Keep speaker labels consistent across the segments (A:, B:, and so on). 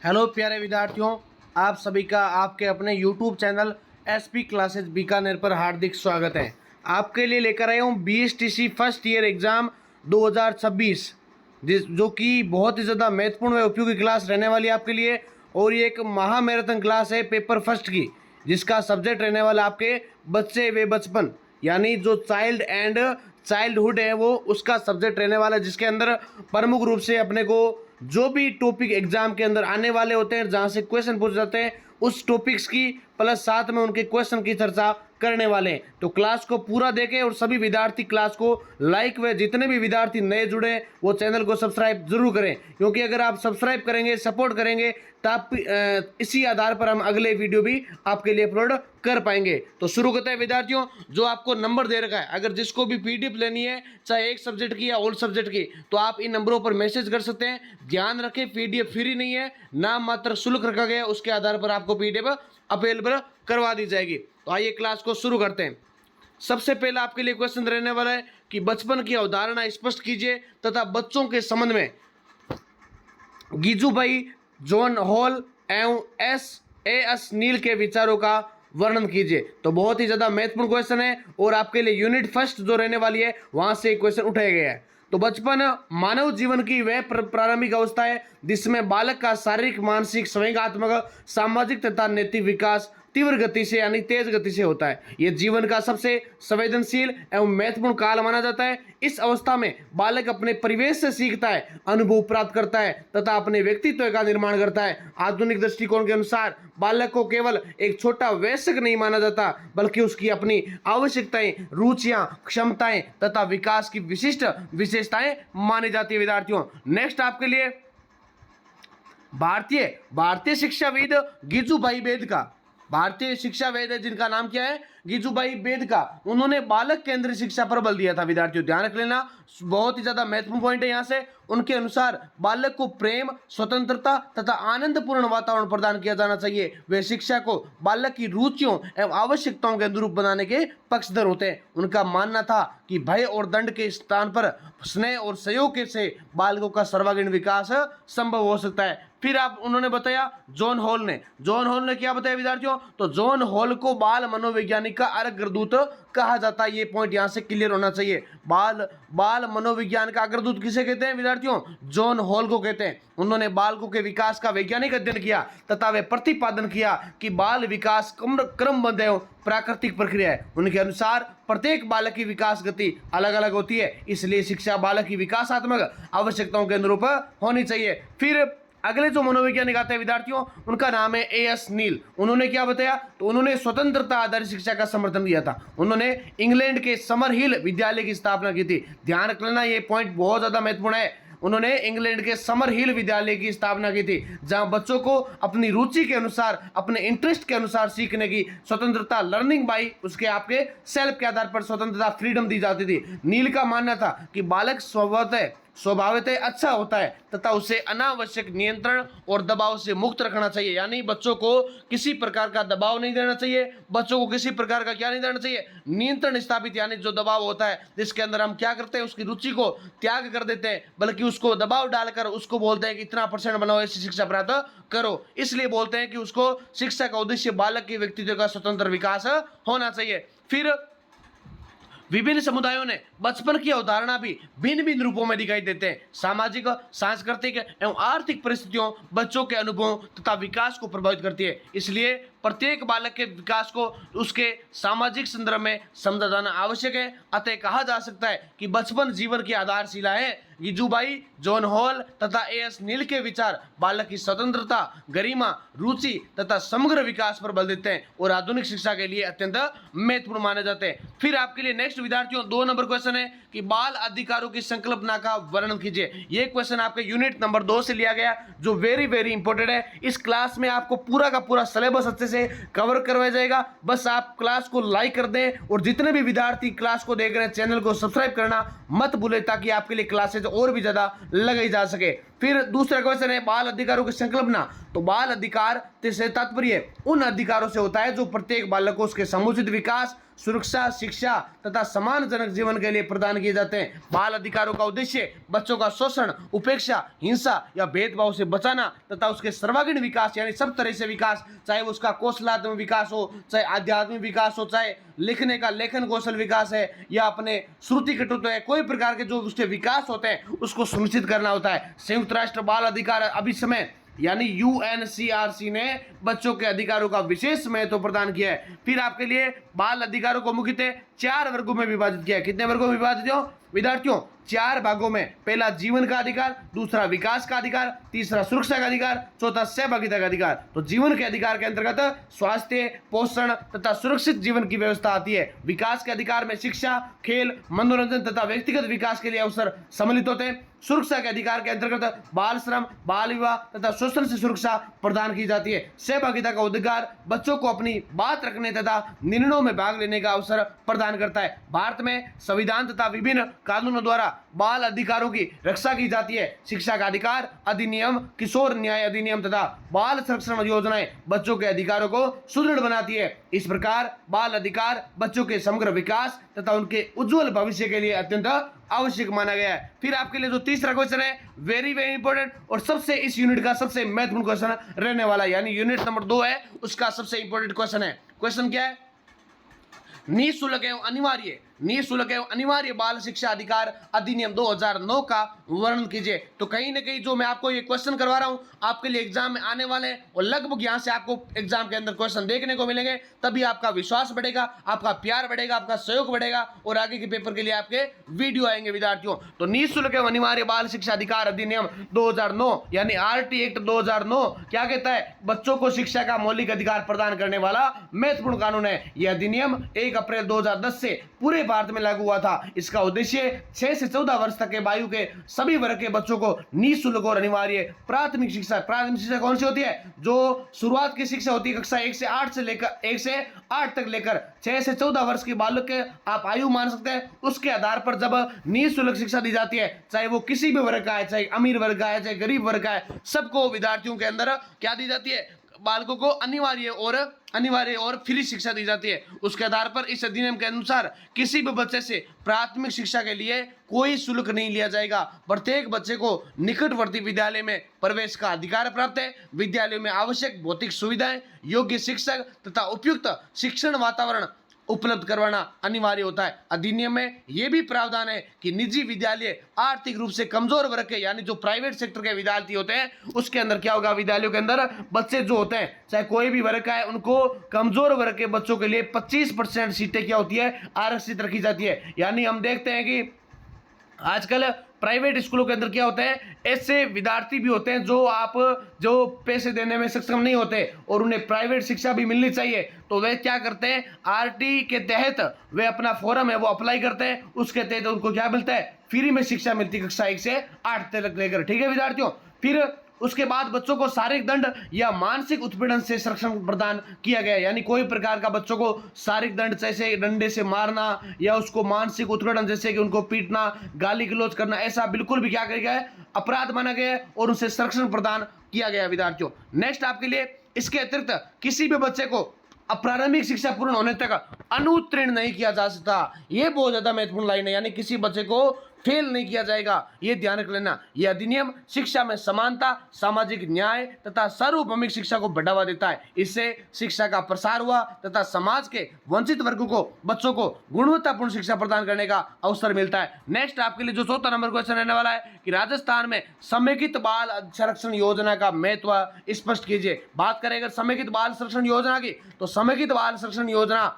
A: Hello प्यारे विद्यार्थियों, आप सभी का आपके अपने YouTube channel SP classes Bikaner पर हार्दिक स्वागत है। आपके लिए लेकर आया हूँ बीएसटीसी फर्स्ट ईयर एग्ज़ाम 2026 जो कि बहुत ही ज़्यादा महत्वपूर्ण व उपयोगी क्लास रहने वाली है आपके लिए। और ये एक महा मैराथन क्लास है पेपर फर्स्ट की, जिसका सब्जेक्ट रहने वाला आपके बच्चे व बचपन, यानी जो चाइल्ड एंड चाइल्डहुड है वो उसका सब्जेक्ट रहने वाला है, जिसके अंदर प्रमुख रूप से अपने को जो भी टॉपिक एग्जाम के अंदर आने वाले होते हैं, जहां से क्वेश्चन पूछ जाते हैं, उस टॉपिक्स की प्लस साथ में उनके क्वेश्चन की चर्चा करने वाले हैं। तो क्लास को पूरा देखें और सभी विद्यार्थी क्लास को लाइक व जितने भी विद्यार्थी नए जुड़े वो चैनल को सब्सक्राइब जरूर करें, क्योंकि अगर आप सब्सक्राइब करेंगे, सपोर्ट करेंगे, तो आप इसी आधार पर हम अगले वीडियो भी आपके लिए अपलोड कर पाएंगे। तो शुरू करते हैं विद्यार्थियों। जो आपको नंबर दे रखा है, अगर जिसको भी पीडीएफ लेनी है, चाहे एक सब्जेक्ट की या ऑल सब्जेक्ट की, तो आप इन नंबरों पर मैसेज कर सकते हैं। ध्यान रखें, पीडीएफ फ्री नहीं है, नाम मात्र शुल्क रखा गया, उसके आधार पर आपको पीडीएफ अवेलेबल करवा दी जाएगी। तो आइए क्लास को शुरू करते हैं। सबसे पहला आपके लिए क्वेश्चन रहने वाला है कि बचपन की अवधारणा स्पष्ट कीजिए तथा बच्चों के संबंध में गिजुभाई, जॉन हॉल एवं एस नील के विचारों का वर्णन कीजिए। तो बहुत ही ज्यादा महत्वपूर्ण क्वेश्चन है और आपके लिए यूनिट फर्स्ट जो रहने वाली है वहां से क्वेश्चन उठाया गया है। तो बचपन मानव जीवन की वह प्रारंभिक अवस्था है जिसमें बालक का शारीरिक, मानसिक, संवेगात्मक, सामाजिक तथा नैतिक विकास तीव्र गति से यानी तेज गति से होता है। यह जीवन का सबसे संवेदनशील एवं महत्वपूर्ण काल माना जाता है। इस अवस्था में बालक अपने परिवेश से सीखता है, अनुभव प्राप्त करता है तथा अपने व्यक्तित्व का निर्माण करता है। आधुनिक दृष्टिकोण के अनुसार बालक को केवल एक छोटा वयस्क नहीं माना जाता, बल्कि उसकी अपनी आवश्यकताएं, रुचियां, क्षमताएं तथा विकास की विशिष्ट विशेषताएं मानी जाती है। विद्यार्थियों, नेक्स्ट आपके लिए भारतीय शिक्षाविद गिजुभाई बेद का, भारतीय शिक्षाविद है जिनका नाम क्या है, गिजुभाई बेद का। उन्होंने बालक केंद्रीय शिक्षा पर बल दिया था। विद्यार्थियों ध्यान रख लेना, बहुत ही ज्यादा महत्वपूर्ण पॉइंट है यहाँ से। उनके अनुसार बालक को प्रेम, स्वतंत्रता तथा आनंदपूर्ण वातावरण प्रदान किया जाना चाहिए। वे शिक्षा को बालक की रुचियों एवं आवश्यकताओं के अनुरूप बनाने के पक्षधर होते हैं। उनका मानना था कि भय और दंड के स्थान पर स्नेह और सहयोग से बालकों का सर्वांगीण विकास संभव हो सकता है। फिर आप उन्होंने बताया जॉन हॉल ने क्या बताया विद्यार्थियों, तो जॉन हॉल को बाल मनोवैज्ञानिक का अग्रदूत कहा जाता है। ये पॉइंट यहां से क्लियर होना चाहिए। बाल मनोविज्ञान का अग्रदूत किसे कहते हैं विद्यार्थियों, जॉन हॉल को कहते हैं। उन्होंने बालकों के विकास का वैज्ञानिक अध्ययन किया तथा वे प्रतिपादन किया कि बाल विकास क्रमबद्ध एवं प्राकृतिक प्रक्रिया है। उनके अनुसार प्रत्येक बालक की विकास गति अलग अलग होती है, इसलिए शिक्षा बालक की विकासात्मक आवश्यकताओं के अनुरूप होनी चाहिए। फिर अगले जो मनोवैज्ञानिक आते हैं विद्यार्थियों, उनका नाम है एस नील। उन्होंने क्या बताया, तो उन्होंने स्वतंत्रता आधारित शिक्षा का समर्थन दिया था। उन्होंने इंग्लैंड के समर हिल विद्यालय की स्थापना की थी। ध्यान रख लेना, ये पॉइंट बहुत ज्यादा महत्वपूर्ण है। उन्होंने इंग्लैंड के समर हिल विद्यालय की स्थापना की थी, जहां बच्चों को अपनी रुचि के अनुसार, अपने इंटरेस्ट के अनुसार सीखने की स्वतंत्रता, लर्निंग बाई उसके आपके सेल्फ के आधार पर स्वतंत्रता, फ्रीडम दी जाती थी। नील का मानना था कि बालक स्वभावतः अच्छा होता है तथा उसे अनावश्यक नियंत्रण और दबाव से मुक्त रखना चाहिए। यानी बच्चों को किसी प्रकार का दबाव नहीं देना चाहिए, बच्चों को किसी प्रकार का क्या नहीं देना चाहिए, नियंत्रण स्थापित, यानी जो दबाव होता है जिसके अंदर हम क्या करते हैं, उसकी रुचि को त्याग कर देते हैं, बल्कि उसको दबाव डालकर उसको बोलते हैं कि इतना % बनाओ, ऐसी शिक्षा प्राप्त करो। इसलिए बोलते हैं कि उसको शिक्षा का उद्देश्य बालक के व्यक्तित्व का स्वतंत्र विकास होना चाहिए। फिर विभिन्न समुदायों ने बचपन की अवधारणा भी भिन्न भिन्न रूपों में दिखाई देते हैं। सामाजिक, सांस्कृतिक एवं आर्थिक परिस्थितियों बच्चों के अनुभवों तथा विकास को प्रभावित करती है। इसलिए प्रत्येक बालक के विकास को उसके सामाजिक संदर्भ में समझा जाना आवश्यक है। अतः कहा जा सकता है कि बचपन जीवन की आधारशिला है। गिजुभाई, जॉन हॉल तथा एस नील के विचार बालक की स्वतंत्रता, गरिमा, रुचि तथा समग्र विकास पर बल देते हैं और आधुनिक शिक्षा के लिए अत्यंत महत्वपूर्ण माने जाते हैं। फिर आपके लिए नेक्स्ट विद्यार्थियों 2 नंबर क्वेश्चन है कि बाल अधिकारों की संकल्पना का वर्णन कीजिए। ये क्वेश्चन आपके यूनिट नंबर 2 से लिया गया, जो वेरी इंपॉर्टेंट है। इस क्लास में आपको पूरा का पूरा सिलेबस अच्छे से कवर करवाया जाएगा। बस आप क्लास को लाइक कर दें और जितने भी विद्यार्थी क्लास को देख रहे हैं चैनल को सब्सक्राइब करना मत भूलें, ताकि आपके लिए क्लासेज और भी ज्यादा लगाई जा सके। फिर दूसरा क्वेश्चन है बाल अधिकारों की संकल्पना। तो बाल अधिकार से तात्पर्य उन अधिकारों से होता है जो प्रत्येक बालक को उसके समुचित विकास, सुरक्षा, शिक्षा तथा सम्मानजनक जीवन के लिए प्रदान किए जाते हैं। बाल अधिकारों का उद्देश्य बच्चों का शोषण, उपेक्षा, हिंसा या भेदभाव से बचाना तथा उसके सर्वांगीण विकास यानी सब तरह से विकास, चाहे वो उसका कौशलात्मक विकास हो, चाहे आध्यात्मिक विकास हो, चाहे लिखने का लेखन कौशल विकास है या अपने श्रुति कटुत्व है, कोई प्रकार के जो उसके विकास होते हैं उसको सुनिश्चित करना होता है। संयुक्त राष्ट्र बाल अधिकार अभिसमय यानी UNCRC ने बच्चों के अधिकारों का विशेष महत्व प्रदान किया है। फिर आपके लिए बाल अधिकारों को मुख्यतः 4 वर्गों में विभाजित किया है। कितने वर्गों में विभाजित हो विद्यार्थियों? 4 भागों में। पहला जीवन का अधिकार, दूसरा विकास का अधिकार, तीसरा सुरक्षा का अधिकार, चौथा सहभागिता का अधिकार। तो जीवन के अधिकार के अंतर्गत स्वास्थ्य, पोषण तथा सुरक्षित जीवन की व्यवस्था आती है। विकास के अधिकार में शिक्षा, खेल, मनोरंजन तथा व्यक्तिगत विकास के लिए अवसर सम्मिलित होते हैं। सुरक्षा के अधिकार के अंतर्गत बाल श्रम, बाल विवाह तथा शोषण से सुरक्षा प्रदान की जाती है। सहभागिता का अधिकार बच्चों को अपनी बात रखने तथा निर्णयों में भाग लेने का अवसर प्रदान करता है। भारत में संविधान तथा विभिन्न कानूनों द्वारा बाल अधिकारों की रक्षा की जाती है। शिक्षा का अधिकार अधिनियम, किशोर न्याय अधिनियम तथा बाल संरक्षण योजनाएं बच्चों के अधिकारों को सुदृढ़ बनाती है। इस प्रकार बाल अधिकार बच्चों के समग्र विकास तथा उनके उज्जवल भविष्य के लिए अत्यंत आवश्यक माना गया है। फिर आपके लिए जो तीसरा क्वेश्चन है, वेरी वेरी इंपॉर्टेंट और सबसे इस यूनिट का सबसे महत्वपूर्ण क्वेश्चन रहने वाला है, यानी यूनिट नंबर 2 है उसका सबसे इंपॉर्टेंट क्वेश्चन है। क्वेश्चन क्या है? निःशुल्क एवं अनिवार्य बाल शिक्षा अधिकार अधिनियम 2009 का वर्णन कीजिए। तो कहीं ना कहीं जो मैं आपको ये क्वेश्चन करवा रहा हूं आपके लिए एग्जाम में आने वाले हैं और लगभग यहां से आपको एग्जाम के अंदर क्वेश्चन देखने को मिलेंगे, तभी आपका विश्वास बढ़ेगा, आपका प्यार बढ़ेगा, आपका सहयोग बढ़ेगा और आगे के पेपर के लिए आपके वीडियो आएंगे विद्यार्थियों। तो निःशुल्क एवं अनिवार्य बाल शिक्षा अधिकार अधिनियम 2009 यानी RT एक्ट 2009 क्या कहता है? बच्चों को शिक्षा का मौलिक अधिकार प्रदान करने वाला महत्वपूर्ण कानून है। यह अधिनियम 1 अप्रैल 2010 से पूरे भारत में लागू हुआ था। इसका उद्देश्य 6 से 14 वर्ष तक के आयु के सभी वर्ग के बच्चों को निःशुल्क और अनिवार्य प्राथमिक शिक्षा कौन सी होती है? जो शुरुआत की शिक्षा होती है कक्षा 1 से 8 तक लेकर 6 से 14 वर्ष के बालक के आप आयु मान सकते हैं। उसके आधार पर जब निःशुल्क शिक्षा दी जाती है, चाहे वो किसी भी वर्ग का है, चाहे अमीर वर्ग का है, चाहे गरीब वर्ग का है, सबको विद्यार्थियों के अंदर क्या दी जाती है? बालकों को अनिवार्य और फ्री शिक्षा दी जाती है। उसके आधार पर इस अधिनियम के अनुसार किसी भी बच्चे से प्राथमिक शिक्षा के लिए कोई शुल्क नहीं लिया जाएगा। प्रत्येक बच्चे को निकटवर्ती विद्यालय में प्रवेश का अधिकार प्राप्त है। विद्यालयों में आवश्यक भौतिक सुविधाएं, योग्य शिक्षक तथा उपयुक्त शिक्षण वातावरण उपलब्ध करवाना अनिवार्य होता है। अधिनियम में यह भी प्रावधान है कि निजी विद्यालय आर्थिक रूप से कमजोर वर्ग के यानी जो प्राइवेट सेक्टर के विद्यार्थी होते हैं उसके अंदर क्या होगा? विद्यालयों के अंदर बच्चे जो होते हैं चाहे कोई भी वर्ग का है, उनको कमजोर वर्ग के बच्चों के लिए 25% सीटें क्या होती है? आरक्षित रखी जाती है। यानी हम देखते हैं कि आजकल प्राइवेट स्कूलों के अंदर क्या होता है? ऐसे विद्यार्थी भी होते हैं जो पैसे देने में सक्षम नहीं होते और उन्हें प्राइवेट शिक्षा भी मिलनी चाहिए, तो वे क्या करते हैं? RT के तहत वे अपना फॉर्म है वो अप्लाई करते हैं, उसके तहत उनको क्या मिलता है? फ्री में शिक्षा मिलती है कक्षा 1 से 8 तक लेकर। ठीक है विद्यार्थियों। फिर उसके बाद बच्चों को शारीरिक दंड या मानसिक उत्पीड़न से संरक्षण प्रदान किया गया है। यानी कोई प्रकार का बच्चों को शारीरिक दंड जैसे डंडे से मारना या उसको मानसिक उत्पीड़न जैसे कि उनको पीटना, गाली गलौज करना, ऐसा बिल्कुल भी क्या किया गया है? अपराध माना गया है और उसे संरक्षण प्रदान किया गया विद्यार्थियों। नेक्स्ट आपके लिए इसके अतिरिक्त किसी भी बच्चे को प्रारंभिक शिक्षा पूर्ण होने तक अनुत्तीर्ण नहीं किया जा सकता। यह बहुत ज्यादा महत्वपूर्ण लाइन है, यानी किसी बच्चे को फेल नहीं किया जाएगा, यह ध्यान रख लेना। यह अधिनियम शिक्षा में समानता, सामाजिक न्याय तथा सार्वभौमिक शिक्षा को बढ़ावा देता है। इससे शिक्षा का प्रसार हुआ तथा समाज के वंचित वर्गों को बच्चों को गुणवत्तापूर्ण शिक्षा प्रदान करने का अवसर मिलता है। नेक्स्ट आपके लिए जो चौथा नंबर क्वेश्चन रहने वाला है कि राजस्थान में समेकित बाल संरक्षण योजना का महत्व स्पष्ट कीजिए। बात करें अगर समेकित बाल संरक्षण योजना की, तो समेकित बाल संरक्षण योजना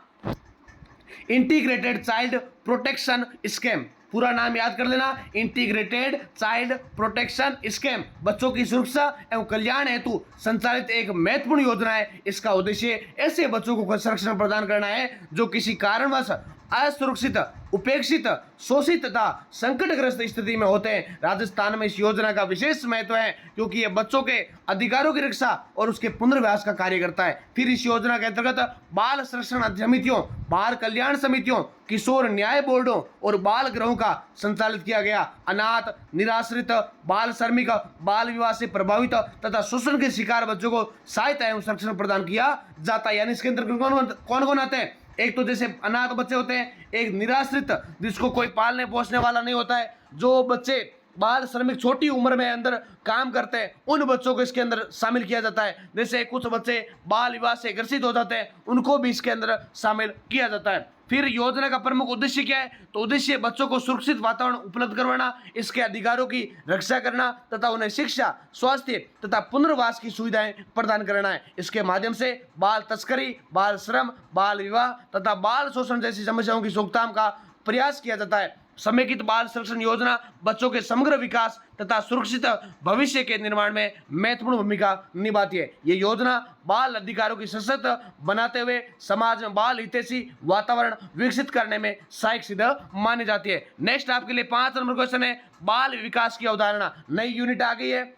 A: इंटीग्रेटेड चाइल्ड प्रोटेक्शन स्कीम, पूरा नाम याद कर लेना, इंटीग्रेटेड चाइल्ड प्रोटेक्शन स्कीम, बच्चों की सुरक्षा एवं कल्याण हेतु संचालित एक महत्वपूर्ण योजना है। इसका उद्देश्य ऐसे बच्चों को संरक्षण प्रदान करना है जो किसी कारणवश असुरक्षित, उपेक्षित, शोषित तथा संकटग्रस्त स्थिति में होते हैं। राजस्थान में इस योजना का विशेष महत्व है क्योंकि यह बच्चों के अधिकारों की रक्षा और उसके पुनर्वास का कार्य करता है। फिर इस योजना के अंतर्गत बाल संरक्षण समितियों, बाल कल्याण समितियों, किशोर न्याय बोर्डों और बाल गृहों का संचालित किया गया। अनाथ, निराश्रित, बाल श्रमिक, बाल विवाह से प्रभावित तथा शोषण के शिकार बच्चों को सहायता एवं संरक्षण प्रदान किया जाता है। यानी इसके अंतर्गत कौन कौन आते हैं? एक तो जैसे अनाथ बच्चे होते हैं, एक निराश्रित जिसको कोई पालने पोसने वाला नहीं होता है, जो बच्चे बाल श्रमिक छोटी उम्र में अंदर काम करते हैं, उन बच्चों को इसके अंदर शामिल किया जाता है। जैसे कुछ बच्चे बाल विवाह से ग्रसित हो जाते हैं, उनको भी इसके अंदर शामिल किया जाता है। फिर योजना का प्रमुख उद्देश्य क्या है? तो उद्देश्य बच्चों को सुरक्षित वातावरण उपलब्ध करवाना, इसके अधिकारों की रक्षा करना तथा उन्हें शिक्षा, स्वास्थ्य तथा पुनर्वास की सुविधाएं प्रदान करना है। इसके माध्यम से बाल तस्करी, बाल श्रम, बाल विवाह तथा बाल शोषण जैसी समस्याओं की रोकथाम का प्रयास किया जाता है। समेकित बाल संरक्षण योजना बच्चों के समग्र विकास तथा सुरक्षित भविष्य के निर्माण में महत्वपूर्ण भूमिका निभाती है। ये योजना बाल अधिकारों की सशक्त बनाते हुए समाज में बाल हितैषी वातावरण विकसित करने में सहायक सिद्ध मानी जाती है। नेक्स्ट आपके लिए 5 नंबर क्वेश्चन है, बाल विकास की अवधारणा। नई यूनिट आ गई है।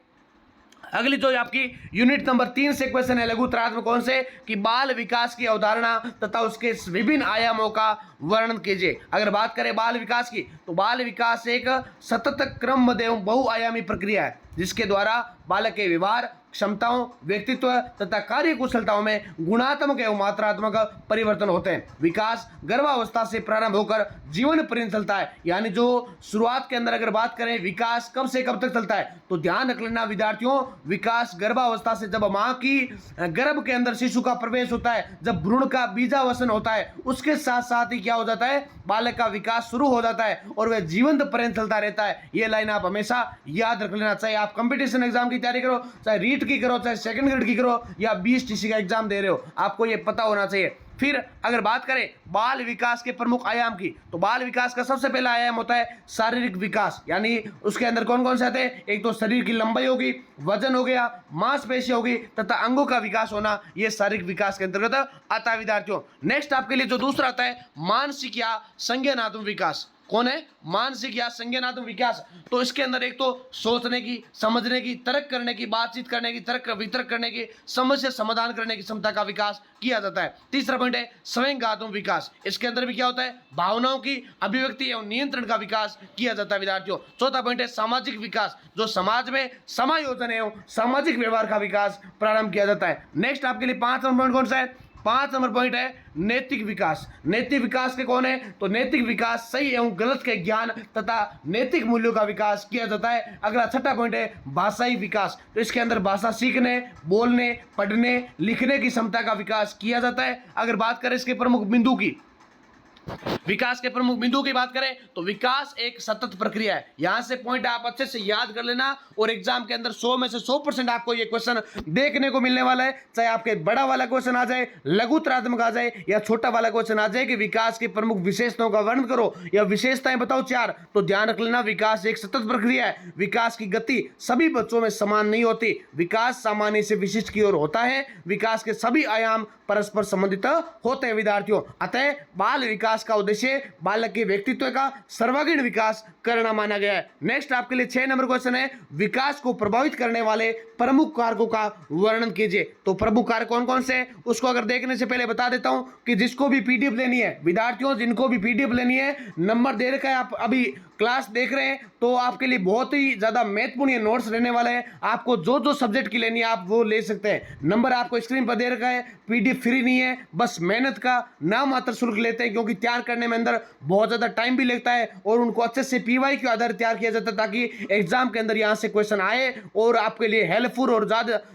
A: अगली जो आपकी यूनिट नंबर 3 से क्वेश्चन है लघु त्रास में कौन से कि बाल विकास की अवधारणा तथा उसके विभिन्न आयामों का वर्णन कीजिए। अगर बात करें बाल विकास की, तो बाल विकास एक सतत क्रम एवं बहुआयामी प्रक्रिया है जिसके द्वारा बालक के व्यवहार, क्षमताओं, व्यक्तित्व तथा कार्य कुशलताओं में गुणात्मक एवं मात्रात्मक परिवर्तन होते हैं। विकास गर्भावस्था से प्रारंभ होकर जीवन पर्यंत चलता है। यानी जो शुरुआत के अंदर अगर बात करें विकास कब से कब तक चलता है, तो ध्यान रख लेना विद्यार्थियों, विकास गर्भावस्था से जब मां की गर्भ के अंदर शिशु का प्रवेश होता है, जब भ्रूण का बीजावसन होता है, उसके साथ साथ ही क्या हो जाता है, बालक का विकास शुरू हो जाता है और वह जीवन पर्यंत चलता रहता है। ये लाइन आप हमेशा याद रख लेना। चाहे आप कंपटीशन एग्जाम की तैयारी करो, चाहे रीट की करो, चाहे सेकंड ग्रेड की करो या बीएसटीसी का एग्जाम दे रहे हो, आपको ये पता होना चाहिए। फिर अगर बात करें बाल विकास के प्रमुख आयाम की, तो बाल विकास का सबसे पहला आयाम होता है शारीरिक विकास। यानी उसके अंदर कौन कौन से आते हैं? एक तो शरीर की लंबाई होगी, वजन हो गया, मांसपेशी होगी तथा अंगों का विकास होना, ये शारीरिक विकास के अंतर्गत आता है विद्यार्थियों। नेक्स्ट आपके लिए जो दूसरा आता है मानसिक या संज्ञानात्मक विकास। कौन है? मानसिक या संज्ञानात्मक विकास। तो इसके अंदर एक तो सोचने की, समझने की, तर्क करने की, बातचीत करने की, तर्क वितर्क करने की, समस्या समाधान करने की क्षमता का विकास किया जाता है। तीसरा पॉइंट है संवेगात्मक विकास। इसके अंदर भी क्या होता है? भावनाओं की अभिव्यक्ति एवं नियंत्रण का विकास किया जाता है विद्यार्थियों। चौथा पॉइंट है सामाजिक विकास, जो समाज में समायोजन एवं सामाजिक व्यवहार का विकास प्रारंभ किया जाता है। नेक्स्ट आपके लिए 5 नंबर पॉइंट कौन सा है? 5 नंबर पॉइंट है नैतिक विकास। नैतिक विकास के कौन है? तो नैतिक विकास सही एवं गलत के ज्ञान तथा नैतिक मूल्यों का विकास किया जाता है। अगला छठा पॉइंट है भाषाई विकास। तो इसके अंदर भाषा सीखने, बोलने, पढ़ने, लिखने की क्षमता का विकास किया जाता है। अगर बात करें इसके प्रमुख बिंदु की, विकास के प्रमुख बिंदु की बात करें तो विकास एक सतत प्रक्रिया है। यहां से पॉइंट आप अच्छे से याद कर लेना और एग्जाम के अंदर 100 में से 100% आपको ये क्वेश्चन देखने को मिलने वाला है। चाहे आपके बड़ा वाला क्वेश्चन आ जाए, लघुत्रात्मक आ जाए या छोटा वाला क्वेश्चन आ जाए कि विकास की प्रमुख विशेषताओं का वर्णन करो या विशेषताएं बताओ 4, तो ध्यान रख लेना विकास एक सतत प्रक्रिया है। विकास की गति सभी बच्चों में समान नहीं होती। विकास सामान्य से विशिष्ट की ओर होता है। विकास के सभी आयाम परस्पर संबंधित होते हैं विद्यार्थियों। अतः बाल विकास का उद्देश्य बालक के व्यक्तित्व का सर्वांगीण विकास करना माना गया है। नेक्स्ट आपके लिए 6 नंबर क्वेश्चन है विकास को प्रभावित करने वाले प्रमुख कारकों का वर्णन कीजिए। तो प्रमुख कारक कौन कौन से हैं उसको अगर देखने से पहले बता देता हूं कि जिसको भी पीडीएफ लेनी है विद्यार्थियों, जिनको भी पीडीएफ लेनी है, नंबर दे रखा है, आप अभी क्लास देख रहे हैं तो आपके लिए बहुत ही ज्यादा महत्वपूर्ण ये नोट्स रहने वाले हैं। आपको जो जो सब्जेक्ट की लेनी है आप वो ले सकते हैं। नंबर आपको स्क्रीन पर दे रखा है। पीडीएफ फ्री नहीं है, बस मेहनत का नाम मात्र शुल्क लेते हैं क्योंकि तैयार करने में अंदर बहुत ज्यादा टाइम भी लगता है और उनको अच्छे से पीवाई के आधार तैयार किया जाता है ताकि एग्जाम के अंदर यहां से क्वेश्चन आए और आपके लिए हेल्पफुल और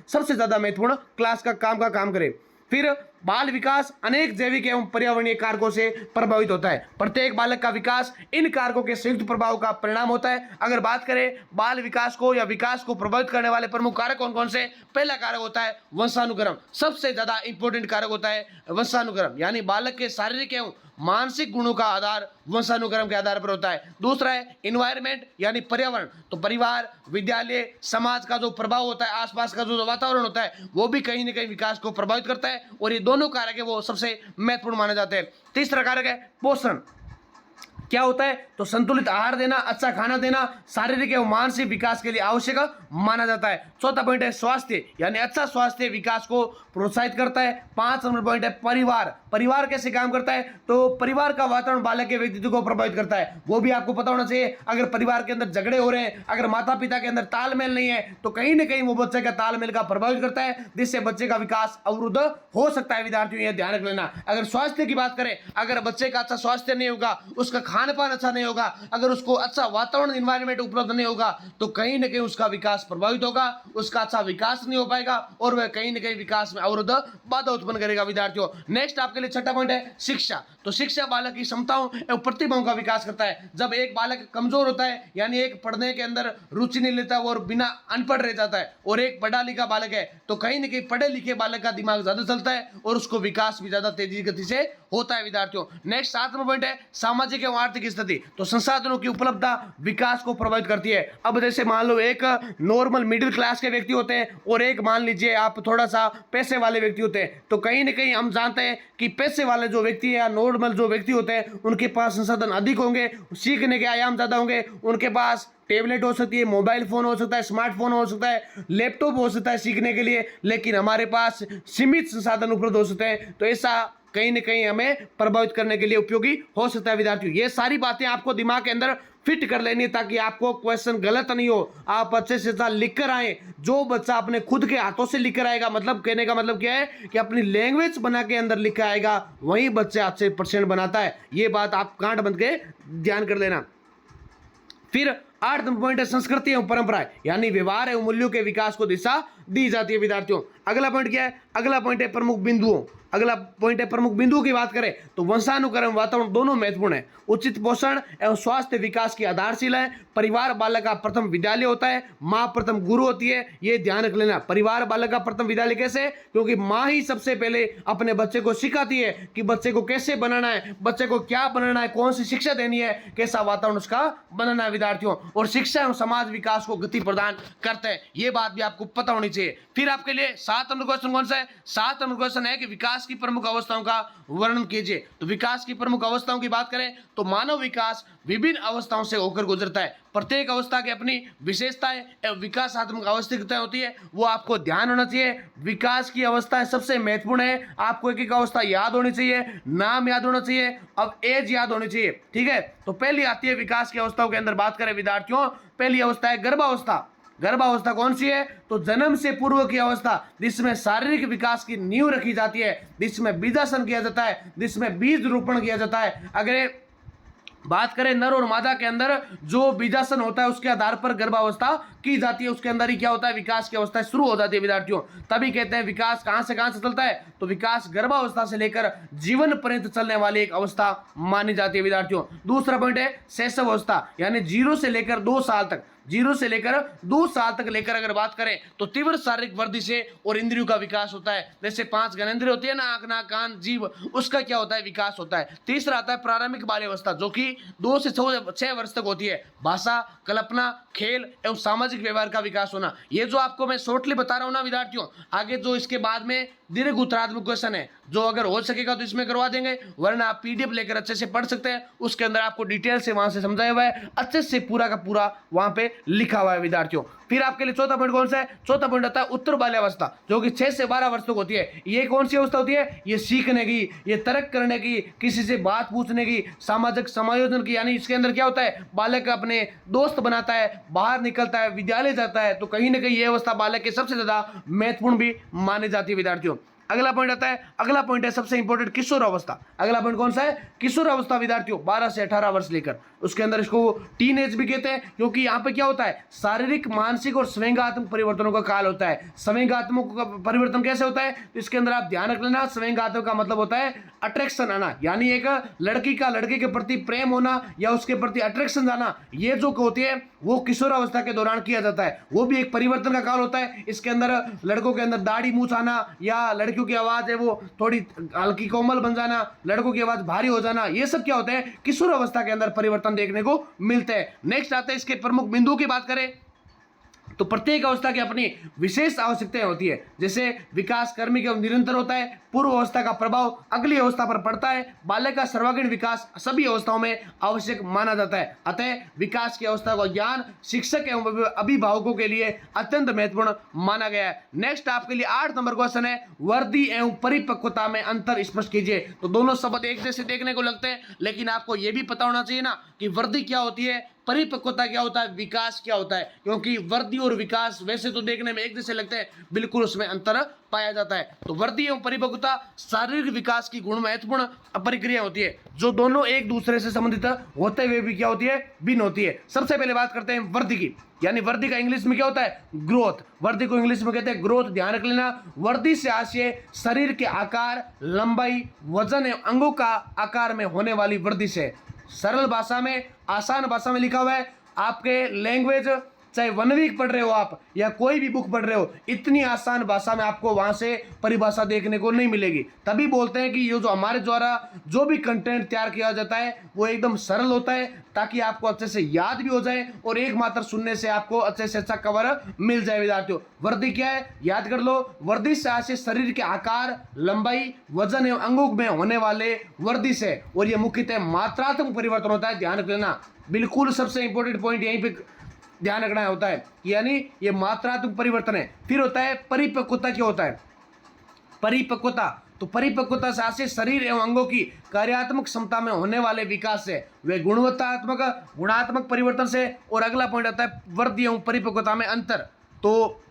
A: सबसे ज्यादा महत्वपूर्ण क्लास का काम करे। फिर बाल विकास अनेक जैविक एवं पर्यावरणीय कारकों से प्रभावित होता है। प्रत्येक बालक का विकास इन कारकों के संयुक्त प्रभाव का परिणाम होता है। अगर बात करें बाल विकास को या विकास को प्रभावित करने वाले प्रमुख कारक कौन कौन से, पहला कारक होता है वंशानुक्रम। सबसे ज्यादा इंपॉर्टेंट कारक होता है वंशानुक्रम, यानी बालक के शारीरिक एवं मानसिक गुणों का आधार वंशानुक्रम के आधार पर होता है। दूसरा है इन्वायरमेंट यानी पर्यावरण। तो परिवार, विद्यालय, समाज का जो प्रभाव होता है, आसपास का जो वातावरण होता है वो भी कहीं ना कहीं विकास को प्रभावित करता है और ये दोनों कारक है वो सबसे महत्वपूर्ण माने जाते हैं। तीसरा कारक है पोषण। क्या होता है, तो संतुलित आहार देना, अच्छा खाना देना शारीरिक एवं मानसिक विकास के लिए आवश्यक माना जाता है। चौथा पॉइंट है स्वास्थ्य, यानी अच्छा स्वास्थ्य विकास को प्रोत्साहित करता है। 5 नंबर पॉइंट है परिवार। परिवार कैसे काम करता है, तो परिवार का वातावरण बालक के व्यक्तित्व को प्रभावित करता है, वो भी आपको पता होना चाहिए। अगर परिवार के अंदर झगड़े हो रहे हैं, अगर माता पिता के अंदर तालमेल नहीं है, तो कहीं ना कहीं वो बच्चे का तालमेल का प्रभावित करता है, जिससे बच्चे का विकास अवरुद्ध हो सकता है। विद्यार्थियों यह ध्यान रख लेना। अगर स्वास्थ्य की बात करें, अगर बच्चे का अच्छा स्वास्थ्य नहीं होगा, उसका खान पान अच्छा नहीं होगा, अगर उसको अच्छा वातावरण इन्वायरमेंट उपलब्ध नहीं होगा, तो कहीं ना कहीं उसका विकास प्रभावित होगा, उसका अच्छा विकास नहीं हो पाएगा और वह कहीं ना कहीं विकास में अवरुद्ध बाधा उत्पन्न करेगा। विद्यार्थियों नेक्स्ट आपके लिए छठा पॉइंट है शिक्षा। तो शिक्षा बालक की क्षमताओं एवं प्रतिभाओं का विकास करता है। जब एक बालक कमजोर होता है, यानी एक पढ़ने के अंदर रुचि नहीं लेता और बिना अनपढ़ रह जाता है, और एक पढ़ा लिखा बालक है, तो कहीं ना कहीं पढ़े लिखे बालक का दिमाग ज्यादा चलता है और उसको विकास भी ज्यादा तेजी गति से होता है। विद्यार्थियों नेक्स्ट 7 नंबर पॉइंट है सामाजिक एवं आर्थिक स्थिति। तो संसाधनों की उपलब्धता विकास को प्रभावित करती है। अब जैसे मान लो एक नॉर्मल मिडिल क्लास के व्यक्ति होते हैं और एक मान लीजिए आप थोड़ा सा पैसे वाले व्यक्ति होते हैं, तो कहीं ना कहीं हम जानते हैं कि पैसे वाले जो व्यक्ति है या नॉर्मल जो व्यक्ति होते हैं, उनके पास संसाधन अधिक होंगे, सीखने के आयाम ज्यादा होंगे, उनके पास टेबलेट हो सकती है, मोबाइल फोन हो सकता है, स्मार्टफोन हो सकता है, लैपटॉप हो सकता है सीखने के लिए, लेकिन हमारे पास सीमित संसाधन उपलब्ध हो सकते हैं। तो ऐसा कहीं ना कहीं हमें प्रभावित करने के लिए उपयोगी हो सकता है। विद्यार्थियों ये सारी बातें आपको दिमाग के अंदर फिट कर लेनी, ताकि आपको क्वेश्चन गलत नहीं हो, आप अच्छे से लिख कर आए। जो बच्चा अपने खुद के हाथों से लिख कर आएगा, मतलब कहने का मतलब क्या है कि अपनी लैंग्वेज बना के अंदर लिख आएगा, वही बच्चे अच्छे परसेंट बनाता है। ये बात आप गांठ बंद के ध्यान कर लेना। फिर 8 नंबर पॉइंट है संस्कृति एवं परंपराएं, यानी व्यवहार एवं मूल्यों के विकास को दिशा दी जाती है। विद्यार्थियों अगला पॉइंट क्या है, अगला पॉइंट है प्रमुख बिंदुओं। अगला पॉइंट है प्रमुख बिंदुओं की बात करें तो वंशानुक्रम वातावरण दोनों महत्वपूर्ण है। उचित पोषण एवं स्वास्थ्य विकास की आधारशिला है। परिवार बालक का प्रथम विद्यालय होता है, माँ प्रथम गुरु होती है, ये ध्यान रख लेना। परिवार बालक का प्रथम विद्यालय कैसे, क्योंकि माँ ही सबसे पहले अपने बच्चे को सिखाती है कि बच्चे को कैसे बनाना है, बच्चे को क्या बनाना है, कौन सी शिक्षा देनी है, कैसा वातावरण उसका बनाना है। विद्यार्थियों और शिक्षा एवं समाज विकास को गति प्रदान करते हैं, ये बात भी आपको पता होनी चाहिए। फिर आपके लिए 7 नंबर क्वेश्चन कौन सा है, 7 नंबर क्वेश्चन है कि विकास की प्रमुख अवस्थाओं का वर्णन कीजिए। तो विकास की प्रमुख अवस्थाओं की बात करें तो मानव विकास विभिन्न अवस्थाओं से होकर गुजरता है। प्रत्येक अवस्था की अपनी विशेषताएं एवं विकासात्मक आवश्यकताएं होती है, वो आपको ध्यान होना चाहिए। विकास की अवस्थाएं सबसे महत्वपूर्ण है, आपको एक एक अवस्था याद होनी चाहिए, नाम याद होना चाहिए, अब एज याद होनी चाहिए, ठीक है। तो पहली आती है विकास की अवस्थाओं के अंदर बात करें विद्यार्थियों, पहली अवस्था है गर्भावस्था। गर्भावस्था कौन सी है, तो जन्म से पूर्व की अवस्था, जिसमें शारीरिक विकास की नींव रखी जाती है, जिसमें बीजासन किया जाता है, जिसमें बीज रोपण किया जाता है। अगर बात करें नर और मादा के अंदर जो बीजासन होता है उसके आधार पर गर्भावस्था की जाती है, उसके अंदर ही क्या होता है, विकास की अवस्था शुरू हो जाती है। विद्यार्थियों तभी कहते हैं विकास कहां से चलता है, तो विकास गर्भावस्था से लेकर जीवन पर्यंत चलने वाली एक अवस्था मानी जाती है। विद्यार्थियों दूसरा पॉइंट है शैशवावस्था, यानी 0 से लेकर 2 साल तक, 0 से लेकर 2 साल तक लेकर अगर बात करें तो तीव्र शारीरिक वृद्धि से और इंद्रियों का विकास होता है। जैसे 5 ज्ञानेंद्रिय होती है ना, आंख नाक कान जीभ, उसका क्या होता है, विकास होता है। तीसरा आता है प्रारंभिक बाल्यावस्था, जो कि 2 से 6 वर्ष तक होती है। भाषा, कल्पना, खेल एवं सामाजिक व्यवहार का विकास होना। ये जो आपको मैं शॉर्टली बता रहा हूं ना विद्यार्थियों, आगे जो इसके बाद में दीर्घ उत्तरात्मक क्वेश्चन है, जो अगर हो सकेगा तो इसमें करवा देंगे, वरना आप पीडीएफ लेकर अच्छे से पढ़ सकते हैं, उसके अंदर आपको डिटेल से वहां से समझाया हुआ है, अच्छे से पूरा का पूरा वहां पे लिखा हुआ है। विद्यार्थियों फिर आपके लिए चौथा पॉइंट कौन सा है, चौथा पॉइंट आता है उत्तर बाल्यावस्था, जो कि 6 से 12 वर्ष तक होती है। ये कौन सी अवस्था होती है, ये सीखने की, ये तर्क करने की, किसी से बात पूछने की, सामाजिक समायोजन की, यानी इसके अंदर क्या होता है, बालक अपने दोस्त बनाता है, बाहर निकलता है, विद्यालय जाता है, तो कहीं ना कहीं ये अवस्था बालक के सबसे ज्यादा महत्वपूर्ण भी मानी जाती है। विद्यार्थियों अगला पॉइंट आता है, अगला पॉइंट है सबसे इंपॉर्टेंट किशोर अवस्था। अगला पॉइंट कौन सा है, किशोर अवस्था। विद्यार्थियों 12 से 18 वर्ष लेकर, उसके अंदर इसको टीन एज भी कहते हैं, क्योंकि यहाँ पे क्या होता है, शारीरिक, मानसिक और संवेगात्मक परिवर्तनों का काल होता है। संवेगात्मक परिवर्तन कैसे होता है, तो इसके अंदर आप ध्यान रख लेना, संवेगात्मक का मतलब होता है अट्रैक्शन आना, यानी एक लड़की का लड़के के प्रति प्रेम होना या उसके प्रति अट्रैक्शन आना, ये जो होती है वो किशोर अवस्था के दौरान किया जाता है। वो भी एक परिवर्तन का काल होता है। इसके अंदर लड़कों के अंदर दाढ़ी मूछ आना, या लड़कियों की आवाज है वो थोड़ी हल्की कोमल बन जाना, लड़कों की आवाज भारी हो जाना, ये सब क्या होते हैं, किशोर अवस्था के अंदर परिवर्तन देखने को मिलते हैं। नेक्स्ट आता है इसके प्रमुख बिंदुओं की बात करें तो प्रत्येक अवस्था की अपनी विशेष आवश्यकताएं होती है। जैसे विकास कर्मी के निरंतर होता है, पूर्व अवस्था का प्रभाव अगली अवस्था पर पड़ता है, बालक का सर्वांगीण विकास सभी अवस्थाओं में आवश्यक माना जाता है। अतः विकास की अवस्था का ज्ञान शिक्षक एवं अभिभावकों के लिए अत्यंत महत्वपूर्ण माना गया है। नेक्स्ट आपके लिए 8 नंबर क्वेश्चन है, वर्दी एवं परिपक्वता में अंतर स्पष्ट कीजिए। तो दोनों शब्द एक जैसे देखने को लगते हैं, लेकिन आपको यह भी पता होना चाहिए ना कि वर्दी क्या होती है, परिपक्वता क्या होता है, विकास क्या होता है। क्योंकि वर्दी और विकास वैसे तो देखने में एक जैसे लगते हैं, बिल्कुल उसमें अंतर पाया जाता है। तो वर्दी एवं परिपक्वता शारीरिक विकास की गुण महत्वपूर्ण प्रक्रिया होती है, जो दोनों एक दूसरे से संबंधित होते हुए भी क्या होती है, भिन्न होती है। सबसे पहले बात करते हैं वर्दी की, यानी वर्दी का इंग्लिश में क्या होता है, ग्रोथ। वर्दी को इंग्लिश में कहते हैं ग्रोथ। ध्यान रख लेना, वर्दी से आशय शरीर के आकार, लंबाई, वजन एवं अंगों का आकार में होने वाली वृद्धि से। सरल भाषा में, आसान भाषा में लिखा हुआ है, आपके लैंग्वेज चाहे 1 वीक पढ़ रहे हो आप या कोई भी बुक पढ़ रहे हो, इतनी आसान भाषा में आपको वहां से परिभाषा देखने को नहीं मिलेगी। तभी बोलते हैं कि ये जो हमारे द्वारा जो भी कंटेंट तैयार किया जाता है वो एकदम सरल होता है, ताकि आपको अच्छे से याद भी हो जाए और एक मात्र सुनने से आपको अच्छे से अच्छा कवर मिल जाए। विद्यार्थियों, वर्दी क्या है याद कर लो, वर्दी से आशय शरीर के आकार, लंबाई, वजन एवं अंगों में होने वाले वृद्धि से, और ये मुख्यतः मात्रात्मक परिवर्तन होता है। ध्यान रख लेना, बिल्कुल सबसे इंपॉर्टेंट पॉइंट यहीं पे ध्यान रखना होता है, यानी ये मात्रात्मक परिवर्तन है। फिर होता है परिपक्वता। क्या होता है परिपक्वता? तो परिपक्वता से आशय शरीर एवं अंगों की कार्यात्मक क्षमता में होने वाले विकास से, वे गुणात्मक परिवर्तन से। और अगला पॉइंट आता है वृद्धि एवं परिपक्वता में अंतर। तो